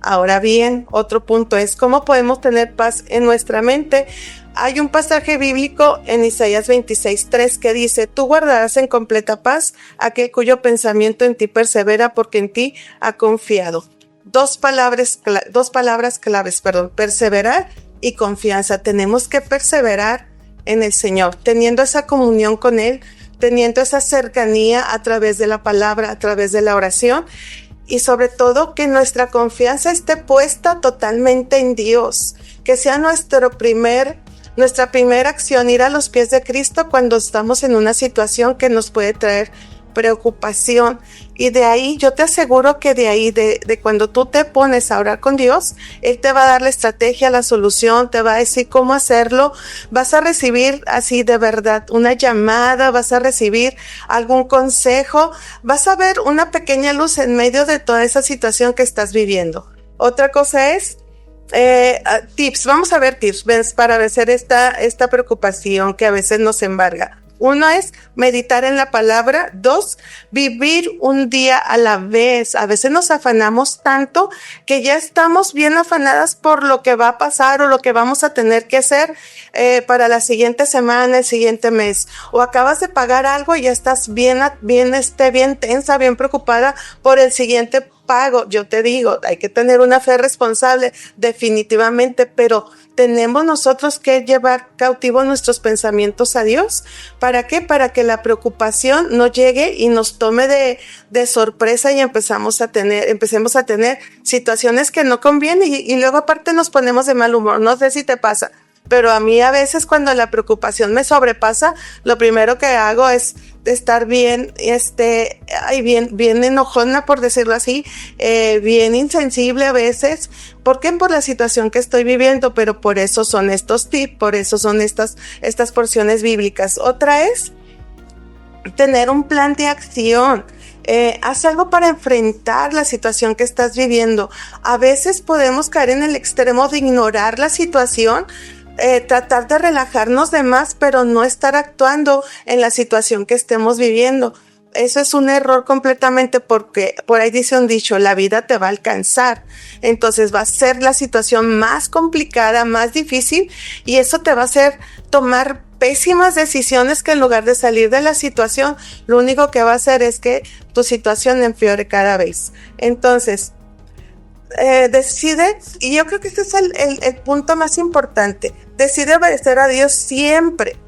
Ahora bien, otro punto es cómo podemos tener paz en nuestra mente. Hay un pasaje bíblico en Isaías 26:3 que dice, tú guardarás en completa paz aquel cuyo pensamiento en ti persevera porque en ti ha confiado. Dos palabras claves, perseverar y confianza. Tenemos que perseverar en el Señor, teniendo esa comunión con Él, teniendo esa cercanía a través de la palabra, a través de la oración, y sobre todo que nuestra confianza esté puesta totalmente en Dios, que sea nuestra primera acción ir a los pies de Cristo cuando estamos en una situación que nos puede traer preocupación. Y de ahí, yo te aseguro que de cuando tú te pones a orar con Dios, Él te va a dar la estrategia, la solución, te va a decir cómo hacerlo. Vas a recibir así de verdad una llamada, vas a recibir algún consejo, vas a ver una pequeña luz en medio de toda esa situación que estás viviendo. Otra cosa es tips. Vamos a ver tips para vencer esta preocupación que a veces nos embarga. Uno es meditar en la palabra. 2, vivir un día a la vez. A veces nos afanamos tanto que ya estamos bien afanadas por lo que va a pasar o lo que vamos a tener que hacer para la siguiente semana, el siguiente mes. O acabas de pagar algo y ya estás bien tensa, bien preocupada por el siguiente pago. Yo te digo, hay que tener una fe responsable, definitivamente, pero tenemos nosotros que llevar cautivos nuestros pensamientos a Dios. ¿Para qué? Para que la preocupación no llegue y nos tome de sorpresa y empecemos a tener situaciones que no convienen y luego aparte nos ponemos de mal humor. No sé si te pasa, pero a mí a veces cuando la preocupación me sobrepasa, lo primero que hago es estar bien enojona, por decirlo así, bien insensible a veces. ¿Por qué? Por la situación que estoy viviendo, pero por eso son estos tips, por eso son estas porciones bíblicas. Otra es tener un plan de acción. Haz algo para enfrentar la situación que estás viviendo. A veces podemos caer en el extremo de ignorar la situación, tratar de relajarnos de más, pero no estar actuando en la situación que estemos viviendo. Eso es un error completamente porque por ahí dice un dicho, la vida te va a alcanzar. Entonces va a ser la situación más complicada, más difícil, y eso te va a hacer tomar pésimas decisiones que en lugar de salir de la situación, lo único que va a hacer es que tu situación empeore cada vez. Entonces, decide, y yo creo que este es el punto más importante, decide obedecer a Dios siempre.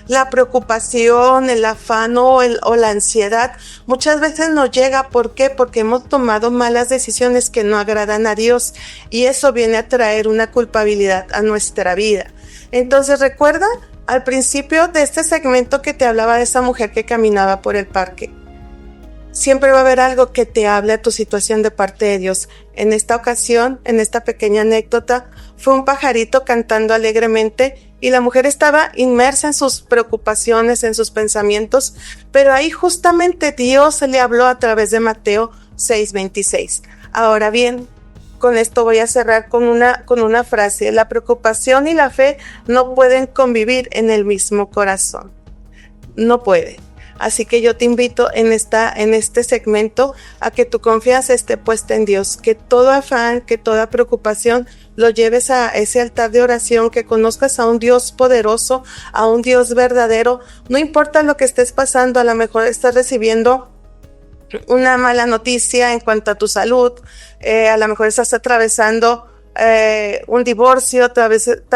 La preocupación, el afán o la ansiedad muchas veces nos llega. ¿Por qué? Porque hemos tomado malas decisiones que no agradan a Dios y eso viene a traer una culpabilidad a nuestra vida. Entonces recuerda al principio de este segmento que te hablaba de esa mujer que caminaba por el parque. Siempre va a haber algo que te hable a tu situación de parte de Dios. En esta ocasión, en esta pequeña anécdota, fue un pajarito cantando alegremente y la mujer estaba inmersa en sus preocupaciones, en sus pensamientos, pero ahí justamente Dios le habló a través de Mateo 6:26. Ahora bien, con esto voy a cerrar con una frase. La preocupación y la fe no pueden convivir en el mismo corazón. No pueden. Así que yo te invito en este segmento a que tu confianza esté puesta en Dios, que todo afán, que toda preocupación lo lleves a ese altar de oración, que conozcas a un Dios poderoso, a un Dios verdadero. No importa lo que estés pasando, a lo mejor estás recibiendo una mala noticia en cuanto a tu salud, a lo mejor estás atravesando un divorcio, tal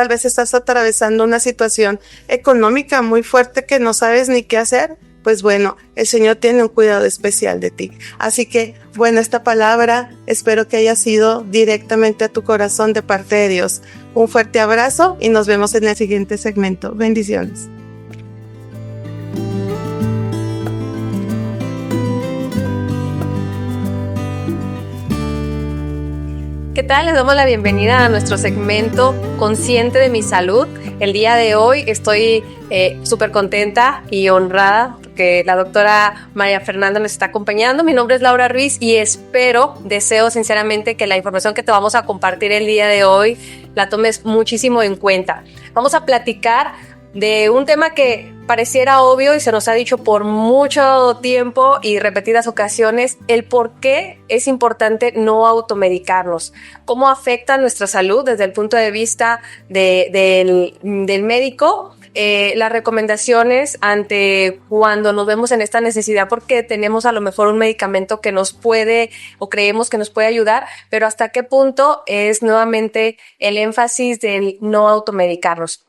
vez estás atravesando una situación económica muy fuerte que no sabes ni qué hacer. Pues bueno, el Señor tiene un cuidado especial de ti. Así que, bueno, esta palabra espero que haya sido directamente a tu corazón de parte de Dios. Un fuerte abrazo y nos vemos en el siguiente segmento. Bendiciones. ¿Qué tal? Les damos la bienvenida a nuestro segmento Consciente de mi Salud. El día de hoy estoy súper contenta y honrada porque la doctora María Fernanda nos está acompañando. Mi nombre es Laura Ruiz y deseo sinceramente que la información que te vamos a compartir el día de hoy la tomes muchísimo en cuenta. Vamos a platicar de un tema que pareciera obvio y se nos ha dicho por mucho tiempo y repetidas ocasiones, el por qué es importante no automedicarnos, cómo afecta nuestra salud desde el punto de vista del médico, las recomendaciones ante cuando nos vemos en esta necesidad porque tenemos a lo mejor un medicamento que nos puede o creemos que nos puede ayudar, pero hasta qué punto es nuevamente el énfasis del no automedicarnos.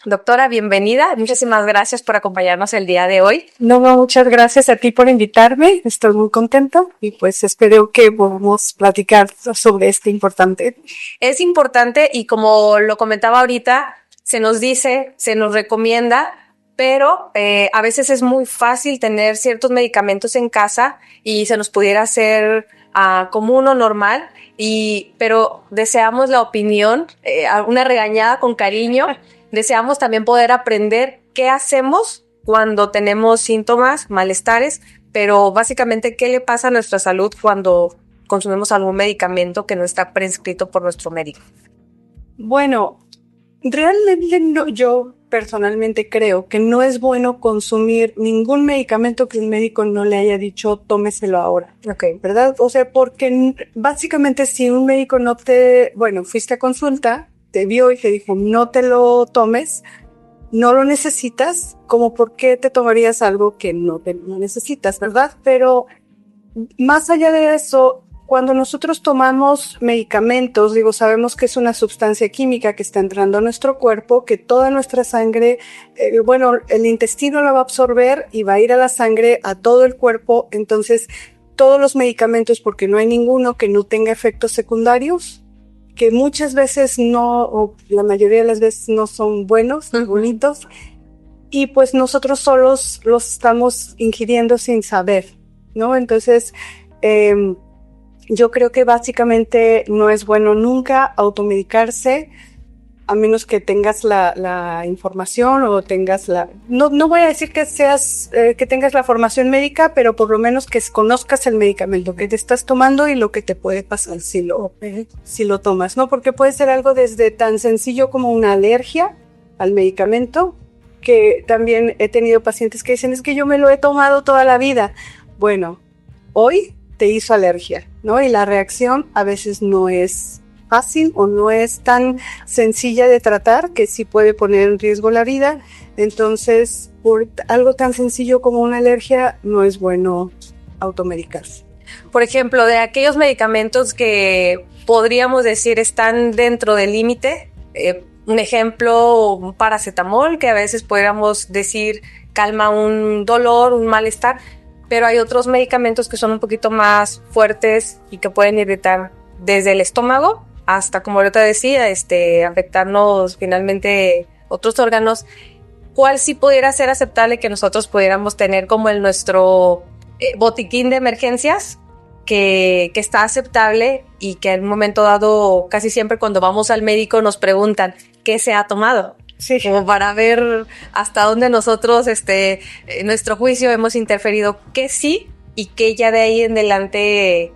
Doctora, bienvenida. Muchísimas gracias por acompañarnos el día de hoy. No, muchas gracias a ti por invitarme. Estoy muy contenta y pues espero que podamos platicar sobre este importante. Es importante y como lo comentaba ahorita, se nos dice, se nos recomienda, pero a veces es muy fácil tener ciertos medicamentos en casa y se nos pudiera hacer común o normal, pero deseamos la opinión, una regañada con cariño. Deseamos también poder aprender qué hacemos cuando tenemos síntomas, malestares, pero básicamente qué le pasa a nuestra salud cuando consumimos algún medicamento que no está prescrito por nuestro médico. Bueno, realmente yo personalmente creo que no es bueno consumir ningún medicamento que el médico no le haya dicho tómeselo ahora. Okay. ¿Verdad? O sea, porque básicamente si un médico fuiste a consulta, te vio y te dijo, no te lo tomes, no lo necesitas, como por qué te tomarías algo que no necesitas, ¿verdad? Pero más allá de eso, cuando nosotros tomamos medicamentos, sabemos que es una sustancia química que está entrando a nuestro cuerpo, que toda nuestra sangre, el intestino la va a absorber y va a ir a la sangre, a todo el cuerpo. Entonces, todos los medicamentos, porque no hay ninguno que no tenga efectos secundarios, que muchas veces no, o la mayoría de las veces no son buenos, bonitos, y pues nosotros solos los estamos ingiriendo sin saber, ¿no? Entonces, yo creo que básicamente no es bueno nunca automedicarse, a menos que tengas la información o tengas no voy a decir que que tengas la formación médica, pero por lo menos que conozcas el medicamento que te estás tomando y lo que te puede pasar si lo tomas, ¿no? Porque puede ser algo desde tan sencillo como una alergia al medicamento, que también he tenido pacientes que dicen, es que yo me lo he tomado toda la vida. Bueno, hoy te hizo alergia, ¿no? Y la reacción a veces no es fácil o no es tan sencilla de tratar, que sí puede poner en riesgo la vida. Entonces, por algo tan sencillo como una alergia, no es bueno automedicarse. Por ejemplo, de aquellos medicamentos que podríamos decir están dentro del límite, un ejemplo, un paracetamol, que a veces podríamos decir calma un dolor, un malestar, pero hay otros medicamentos que son un poquito más fuertes y que pueden irritar desde el estómago hasta, como ahorita decía, afectarnos finalmente otros órganos. ¿Cuál sí pudiera ser aceptable que nosotros pudiéramos tener como en nuestro botiquín de emergencias, que está aceptable y que en un momento dado, casi siempre cuando vamos al médico nos preguntan qué se ha tomado? Sí. Como para ver hasta dónde nosotros, en nuestro juicio hemos interferido, qué sí y qué ya de ahí en adelante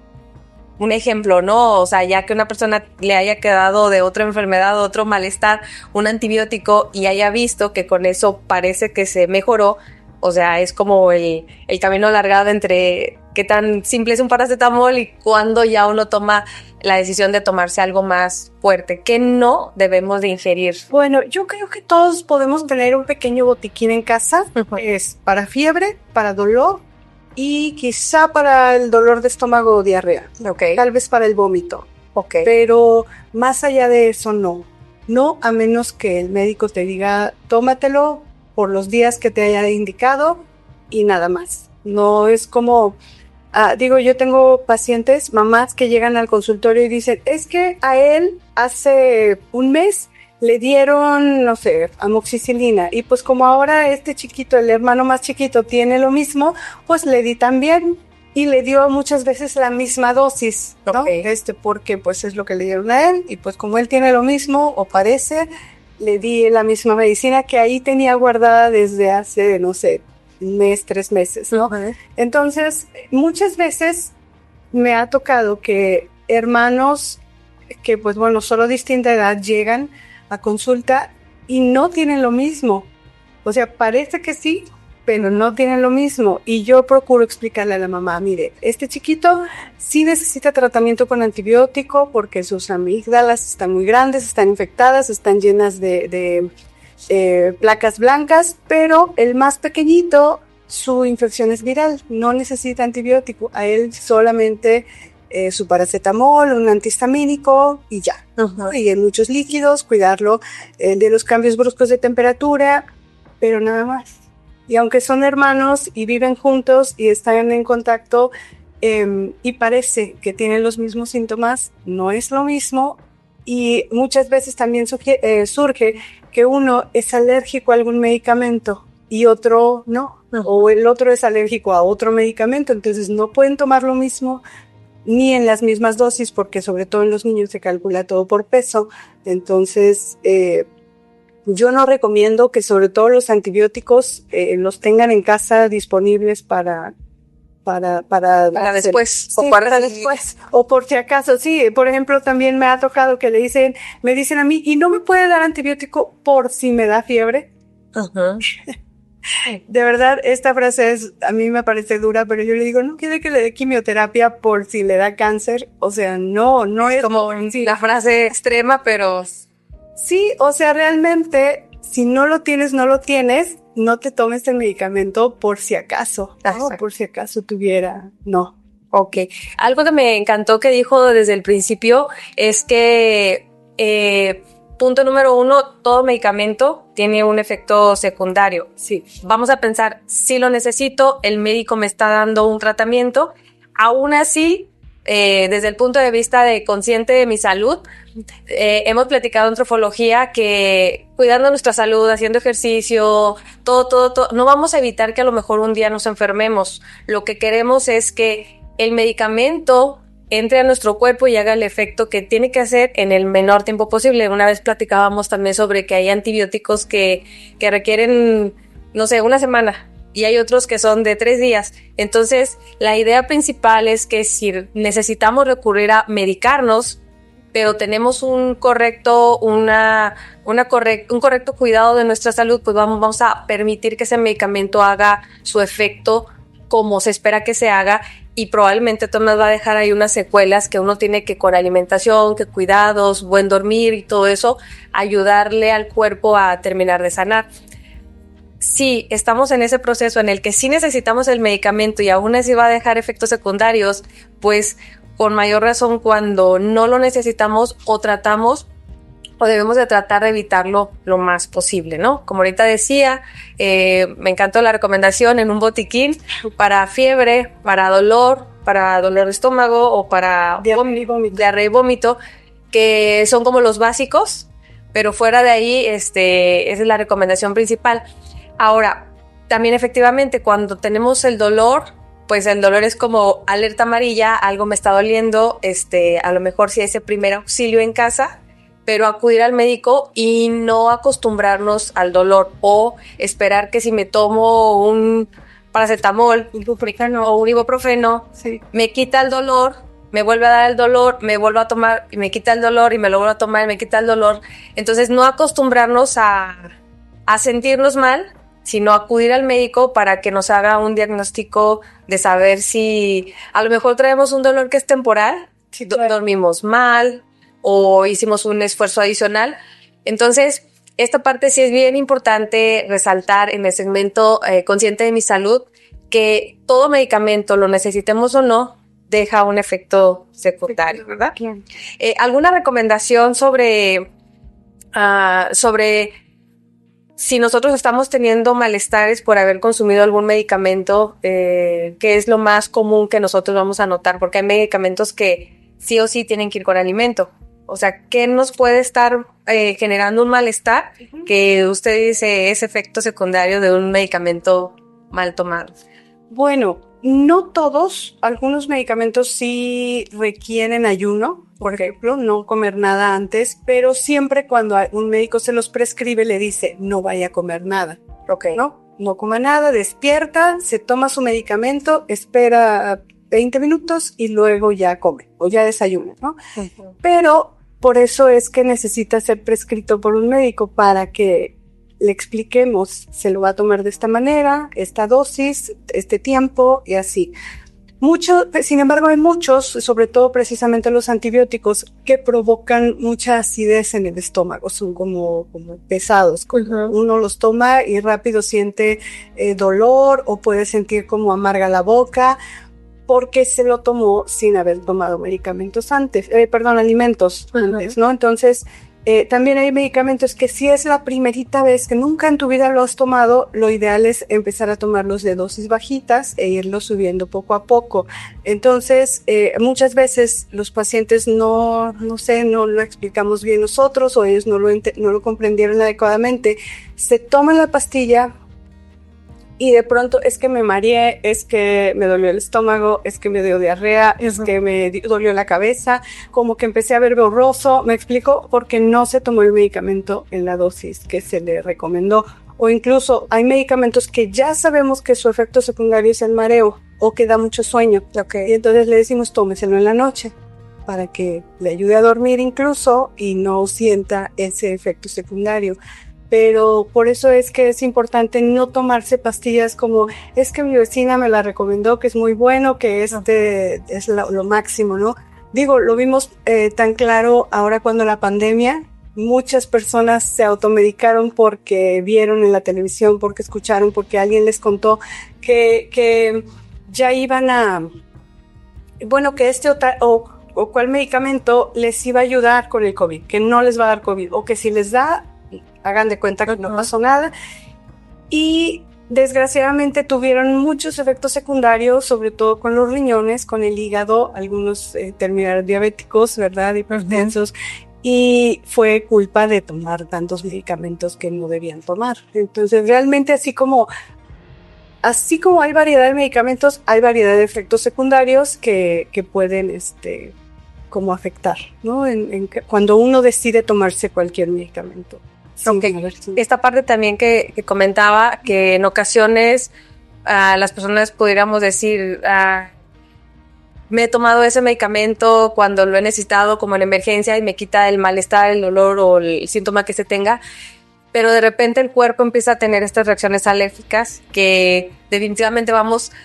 un ejemplo, ¿no? O sea, ya que una persona le haya quedado de otra enfermedad, otro malestar, un antibiótico y haya visto que con eso parece que se mejoró, o sea, es como el camino alargado entre qué tan simple es un paracetamol y cuando ya uno toma la decisión de tomarse algo más fuerte, que no debemos de ingerir. Bueno, yo creo que todos podemos tener un pequeño botiquín en casa. Es para fiebre, para dolor y quizá para el dolor de estómago o diarrea. Okay. Tal vez para el vómito. Okay. Pero más allá de eso, no. No, a menos que el médico te diga, tómatelo por los días que te haya indicado y nada más. No es como, yo tengo pacientes, mamás que llegan al consultorio y dicen, es que a él hace un mes le dieron, no sé, amoxicilina y pues como ahora este chiquito, el hermano más chiquito tiene lo mismo, pues le di también y le dio muchas veces la misma dosis, ¿no? Okay. Porque pues es lo que le dieron a él y pues como él tiene lo mismo o parece, le di la misma medicina que ahí tenía guardada desde hace, no sé, un mes, 3 meses, ¿no? Entonces, muchas veces me ha tocado que hermanos que, pues bueno, solo distinta edad llegan a consulta y no tienen lo mismo. O sea, parece que sí, pero no tienen lo mismo. Y yo procuro explicarle a la mamá, mire, este chiquito sí necesita tratamiento con antibiótico porque sus amígdalas están muy grandes, están infectadas, están llenas de placas blancas, pero el más pequeñito, su infección es viral, no necesita antibiótico. A él solamente su paracetamol, un antihistamínico y ya. Y en muchos líquidos, cuidarlo de los cambios bruscos de temperatura, pero nada más. Y aunque son hermanos y viven juntos y están en contacto y parece que tienen los mismos síntomas, no es lo mismo. Y muchas veces también surge que uno es alérgico a algún medicamento y otro no. O el otro es alérgico a otro medicamento, entonces no pueden tomar lo mismo ni en las mismas dosis, porque sobre todo en los niños se calcula todo por peso. Entonces, yo no recomiendo que sobre todo los antibióticos los tengan en casa disponibles para después. Sí, para después. O por si acaso, sí. Por ejemplo, también me ha tocado que me dicen a mí, ¿y no me puede dar antibiótico por si me da fiebre? De verdad, esta frase a mí me parece dura, pero yo le digo, ¿no quiere que le dé quimioterapia por si le da cáncer? O sea, no es como la frase extrema, pero sí, o sea, realmente, si no lo tienes, no lo tienes, no te tomes el medicamento por si acaso. No, por si acaso tuviera, no. Ok. Algo que me encantó que dijo desde el principio es que, punto número 1, todo medicamento tiene un efecto secundario. Sí. Vamos a pensar, si lo necesito, el médico me está dando un tratamiento, aún así, desde el punto de vista de consciente de mi salud, hemos platicado en trofología que cuidando nuestra salud, haciendo ejercicio, todo, no vamos a evitar que a lo mejor un día nos enfermemos. Lo que queremos es que el medicamento entre a nuestro cuerpo y haga el efecto que tiene que hacer en el menor tiempo posible. Una vez platicábamos también sobre que hay antibióticos que requieren, no sé, una semana. Y hay otros que son de 3 días. Entonces, la idea principal es que si necesitamos recurrir a medicarnos, pero tenemos un correcto cuidado de nuestra salud, pues vamos a permitir que ese medicamento haga su efecto como se espera que se haga, y probablemente todo nos va a dejar ahí unas secuelas que uno tiene que, con alimentación, que cuidados, buen dormir y todo eso, ayudarle al cuerpo a terminar de sanar. Si estamos en ese proceso en el que sí necesitamos el medicamento y aún así va a dejar efectos secundarios, pues con mayor razón cuando no lo necesitamos o tratamos o debemos de tratar de evitarlo lo más posible, ¿no? Como ahorita decía, me encantó la recomendación en un botiquín para fiebre, para dolor de estómago o para diarrea y vómito, que son como los básicos, pero fuera de ahí, esa es la recomendación principal. Ahora, también efectivamente, cuando tenemos el dolor, pues el dolor es como alerta amarilla, algo me está doliendo, a lo mejor sí ese primer auxilio en casa, pero acudir al médico y no acostumbrarnos al dolor o esperar que si me tomo un paracetamol o un ibuprofeno, sí, me quita el dolor, me vuelve a dar el dolor, me vuelvo a tomar y me quita el dolor y me lo vuelvo a tomar y me quita el dolor. Entonces no acostumbrarnos a sentirnos mal, sino acudir al médico para que nos haga un diagnóstico de saber si a lo mejor traemos un dolor que es temporal, Sí, claro. dormimos mal o hicimos un esfuerzo adicional. Entonces, esta parte sí es bien importante resaltar en el segmento Consciente de mi salud, que todo medicamento, lo necesitemos o no, deja un efecto secundario, ¿verdad? Claro. ¿Alguna recomendación sobre si nosotros estamos teniendo malestares por haber consumido algún medicamento, qué es lo más común que nosotros vamos a notar? Porque hay medicamentos que sí o sí tienen que ir con alimento. O sea, ¿qué nos puede estar generando un malestar que usted dice es efecto secundario de un medicamento mal tomado? Bueno, no todos, algunos medicamentos sí requieren ayuno, por ejemplo, no comer nada antes, pero siempre cuando un médico se los prescribe le dice no vaya a comer nada, Ok. no coma nada, despierta, se toma su medicamento, espera 20 minutos y luego ya come o ya desayuna, ¿no? Uh-huh. Pero por eso es que necesita ser prescrito por un médico para que le expliquemos, se lo va a tomar de esta manera, esta dosis, este tiempo y así. Sin embargo, hay muchos, sobre todo precisamente los antibióticos, que provocan mucha acidez en el estómago, son como pesados. Uh-huh. Uno los toma y rápido siente dolor o puede sentir como amarga la boca, porque se lo tomó sin haber tomado medicamentos antes, alimentos antes, ¿no? Entonces, también hay medicamentos que si es la primerita vez que nunca en tu vida lo has tomado, lo ideal es empezar a tomarlos de dosis bajitas e irlos subiendo poco a poco. Entonces, muchas veces los pacientes no lo explicamos bien nosotros o ellos no lo comprendieron adecuadamente. Se toman la pastilla y de pronto es que me mareé, es que me dolió el estómago, es que me dio diarrea, es que me dolió la cabeza, como que empecé a ver borroso, me explico, porque no se tomó el medicamento en la dosis que se le recomendó. O incluso hay medicamentos que ya sabemos que su efecto secundario es el mareo o que da mucho sueño. Okay. Y entonces le decimos tómeselo en la noche para que le ayude a dormir incluso y no sienta ese efecto secundario. Pero por eso es que es importante no tomarse pastillas como es que mi vecina me la recomendó, que es muy bueno, que es lo máximo, ¿no? Digo, lo vimos tan claro ahora cuando la pandemia, muchas personas se automedicaron porque vieron en la televisión, porque escucharon, porque alguien les contó que ya iban que o cuál medicamento les iba a ayudar con el COVID, que no les va a dar COVID, o que si les da, hagan de cuenta que no pasó nada. Y desgraciadamente tuvieron muchos efectos secundarios, sobre todo con los riñones, con el hígado, algunos terminaron diabéticos, ¿verdad? Hipertensos. Y fue culpa de tomar tantos medicamentos que no debían tomar. Entonces, realmente así como hay variedad de medicamentos, hay variedad de efectos secundarios que pueden como afectar, ¿no? Cuando uno decide tomarse cualquier medicamento. Okay. Esta parte también que comentaba, que en ocasiones las personas pudiéramos decir, me he tomado ese medicamento cuando lo he necesitado como en emergencia y me quita el malestar, el dolor o el síntoma que se tenga, pero de repente el cuerpo empieza a tener estas reacciones alérgicas que definitivamente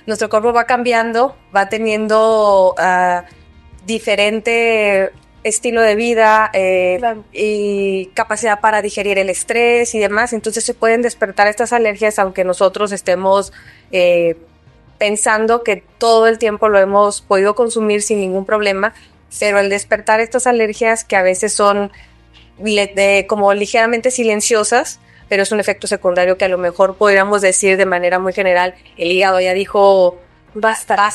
nuestro cuerpo va cambiando, va teniendo diferente estilo de vida Claro. y capacidad para digerir el estrés y demás, entonces se pueden despertar estas alergias aunque nosotros estemos pensando que todo el tiempo lo hemos podido consumir sin ningún problema, pero el despertar estas alergias que a veces son como ligeramente silenciosas, pero es un efecto secundario que a lo mejor podríamos decir de manera muy general, el hígado ya dijo basta.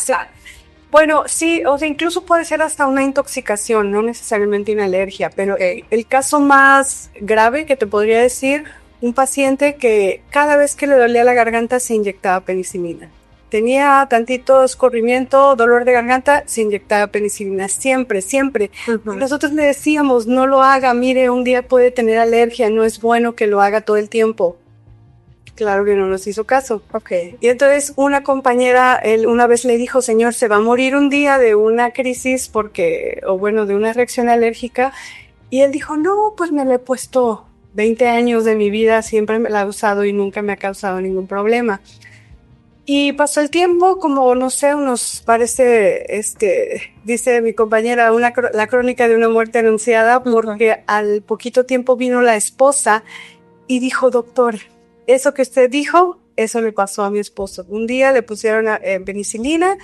Bueno, sí, o sea, incluso puede ser hasta una intoxicación, no necesariamente una alergia, pero el caso más grave que te podría decir, un paciente que cada vez que le dolía la garganta se inyectaba penicilina. Tenía tantito escurrimiento, dolor de garganta, se inyectaba penicilina, siempre. Uh-huh. Nosotros le decíamos, no lo haga, mire, un día puede tener alergia, no es bueno que lo haga todo el tiempo. Claro que no nos hizo caso. Ok. Y entonces una compañera, él una vez le dijo, señor, se va a morir un día de una crisis de una reacción alérgica. Y él dijo, no, pues me la he puesto 20 años de mi vida, siempre me la he usado y nunca me ha causado ningún problema. Y pasó el tiempo, como no sé, dice mi compañera, la crónica de una muerte anunciada, porque al poquito tiempo vino la esposa y dijo, doctor, eso que usted dijo, eso le pasó a mi esposo. Un día le pusieron penicilina,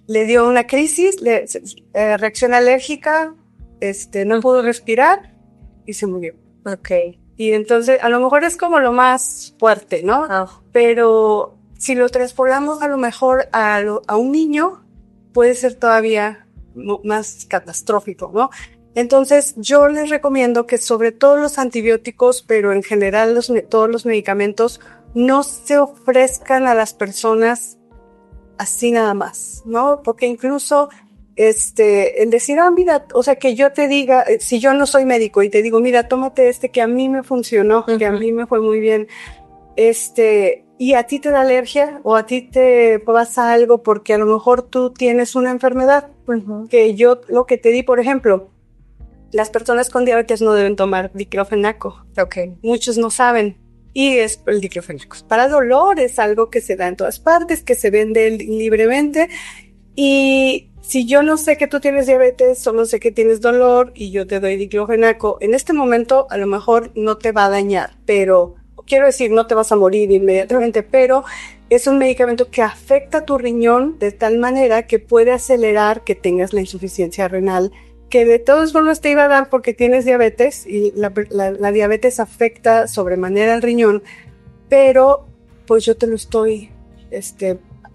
le dio una crisis, reacción alérgica, no pudo respirar y se murió. Ok. Y entonces, a lo mejor es como lo más fuerte, ¿no? Pero si lo transportamos a lo mejor a un niño, puede ser todavía más catastrófico, ¿no? Entonces, yo les recomiendo que sobre todo los antibióticos, pero en general todos los medicamentos, no se ofrezcan a las personas así nada más, ¿no? Porque incluso el decir, mira, o sea, que yo te diga, si yo no soy médico y te digo, mira, tómate que a mí me funcionó, que a mí me fue muy bien, y a ti te da alergia o a ti te pasa algo porque a lo mejor tú tienes una enfermedad, que yo lo que te di, por ejemplo, las personas con diabetes no deben tomar diclofenaco. Ok. Muchos no saben. Y es el diclofenaco. Para dolor es algo que se da en todas partes, que se vende libremente. Y si yo no sé que tú tienes diabetes, solo sé que tienes dolor y yo te doy diclofenaco, en este momento a lo mejor no te va a dañar, pero quiero decir, no te vas a morir inmediatamente, pero es un medicamento que afecta tu riñón de tal manera que puede acelerar que tengas la insuficiencia renal, que de todas formas te iba a dar porque tienes diabetes y la diabetes afecta sobremanera el riñón, pero pues yo te lo estoy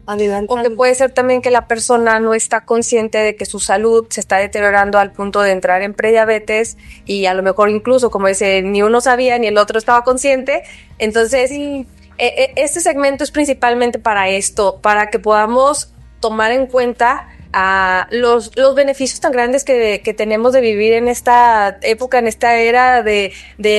adelantando. O que puede ser también que la persona no está consciente de que su salud se está deteriorando al punto de entrar en prediabetes y a lo mejor incluso, como dice, ni uno sabía ni el otro estaba consciente. Entonces, este segmento es principalmente para esto, para que podamos tomar en cuenta los beneficios tan grandes que tenemos de vivir en esta época, en esta era de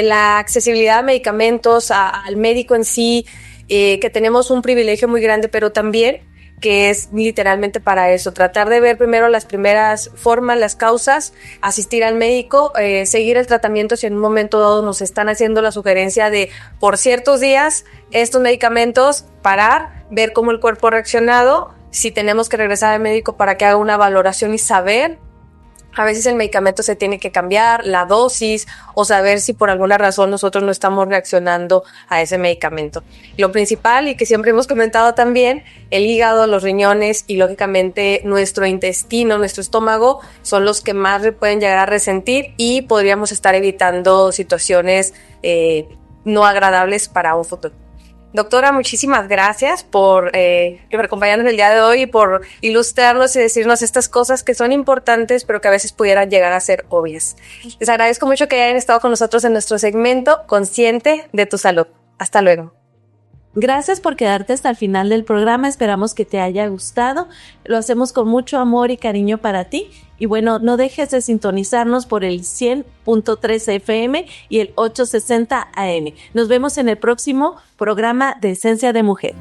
la accesibilidad a medicamentos, al médico en sí, que tenemos un privilegio muy grande, pero también que es literalmente para eso, tratar de ver primero las primeras formas, las causas, asistir al médico, seguir el tratamiento si en un momento dado nos están haciendo la sugerencia de por ciertos días estos medicamentos, parar, ver cómo el cuerpo ha reaccionado, si tenemos que regresar al médico para que haga una valoración y saber. A veces el medicamento se tiene que cambiar, la dosis, o saber si por alguna razón nosotros no estamos reaccionando a ese medicamento. Lo principal, y que siempre hemos comentado también, el hígado, los riñones y lógicamente nuestro intestino, nuestro estómago, son los que más pueden llegar a resentir y podríamos estar evitando situaciones no agradables para un futuro. Doctora, muchísimas gracias por acompañarnos el día de hoy y por ilustrarnos y decirnos estas cosas que son importantes, pero que a veces pudieran llegar a ser obvias. Les agradezco mucho que hayan estado con nosotros en nuestro segmento Consciente de tu Salud. Hasta luego. Gracias por quedarte hasta el final del programa, esperamos que te haya gustado, lo hacemos con mucho amor y cariño para ti y bueno, no dejes de sintonizarnos por el 100.3 FM y el 860 AM. Nos vemos en el próximo programa de Esencia de Mujer.